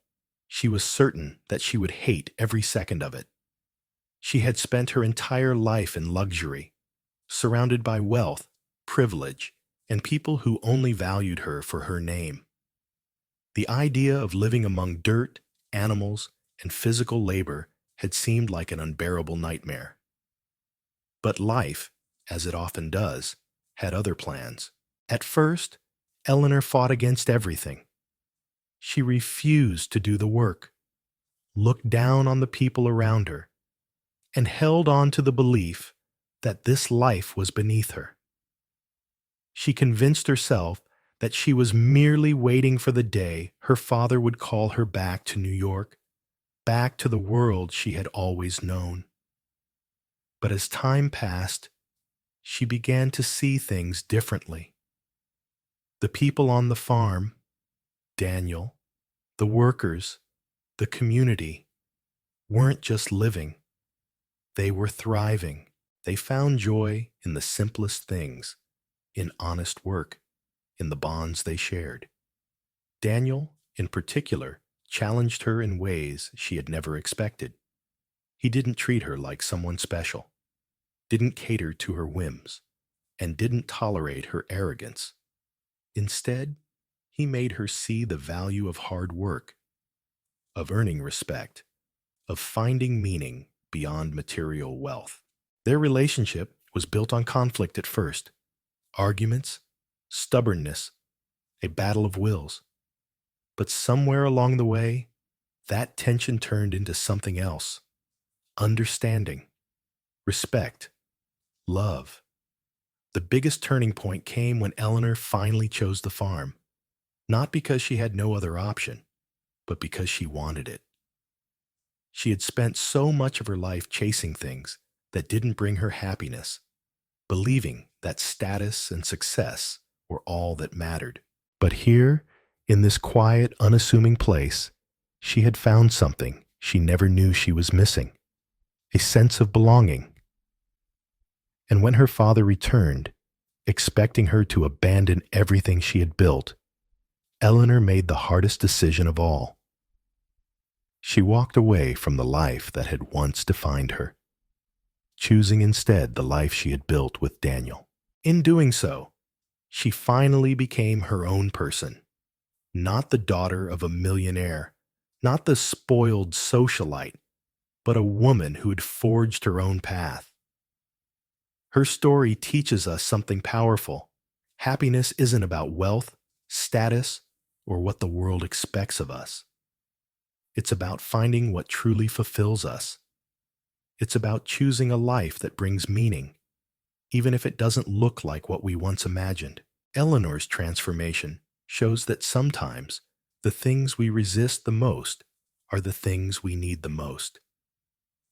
she was certain that she would hate every second of it. She had spent her entire life in luxury, surrounded by wealth, privilege, and people who only valued her for her name. The idea of living among dirt, animals, and physical labor had seemed like an unbearable nightmare. But life, as it often does, had other plans. At first, Eleanor fought against everything. She refused to do the work, looked down on the people around her, and held on to the belief that this life was beneath her. She convinced herself that she was merely waiting for the day her father would call her back to New York, back to the world she had always known. But as time passed, she began to see things differently. The people on the farm, Daniel, the workers, the community, weren't just living. They were thriving. They found joy in the simplest things, in honest work, in the bonds they shared. Daniel, in particular, challenged her in ways she had never expected. He didn't treat her like someone special, didn't cater to her whims, and didn't tolerate her arrogance. Instead, he made her see the value of hard work, of earning respect, of finding meaning beyond material wealth. Their relationship was built on conflict at first, arguments, stubbornness, a battle of wills. But somewhere along the way, that tension turned into something else: understanding, respect, love. The biggest turning point came when Eleanor finally chose the farm, not because she had no other option, but because she wanted it. She had spent so much of her life chasing things that didn't bring her happiness, believing that status and success were all that mattered. But here, in this quiet, unassuming place, she had found something she never knew she was missing: a sense of belonging. And when her father returned, expecting her to abandon everything she had built, Eleanor made the hardest decision of all. She walked away from the life that had once defined her, choosing instead the life she had built with Daniel. In doing so, she finally became her own person, not the daughter of a millionaire, not the spoiled socialite, but a woman who had forged her own path. Her story teaches us something powerful. Happiness isn't about wealth, status, or what the world expects of us. It's about finding what truly fulfills us. It's about choosing a life that brings meaning, even if it doesn't look like what we once imagined. Eleanor's transformation shows that sometimes the things we resist the most are the things we need the most.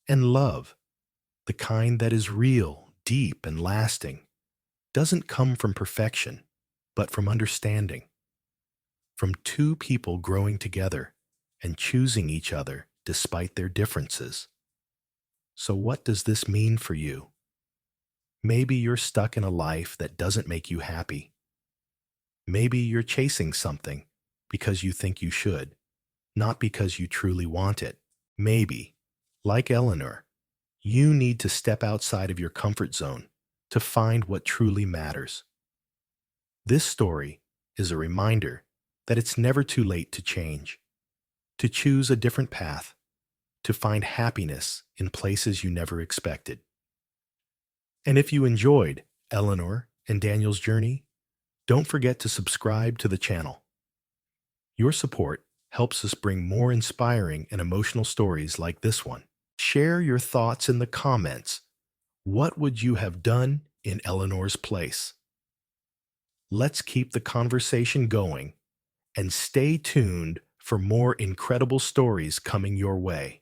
And love, the kind that is real, deep, and lasting, doesn't come from perfection, but from understanding, from two people growing together and choosing each other despite their differences. So what does this mean for you? Maybe you're stuck in a life that doesn't make you happy. Maybe you're chasing something because you think you should, not because you truly want it. Maybe, like Eleanor, you need to step outside of your comfort zone to find what truly matters. This story is a reminder that it's never too late to change, to choose a different path, to find happiness in places you never expected. And if you enjoyed Eleanor and Daniel's journey, don't forget to subscribe to the channel. Your support helps us bring more inspiring and emotional stories like this one. Share your thoughts in the comments. What would you have done in Eleanor's place? Let's keep the conversation going and stay tuned for more incredible stories coming your way.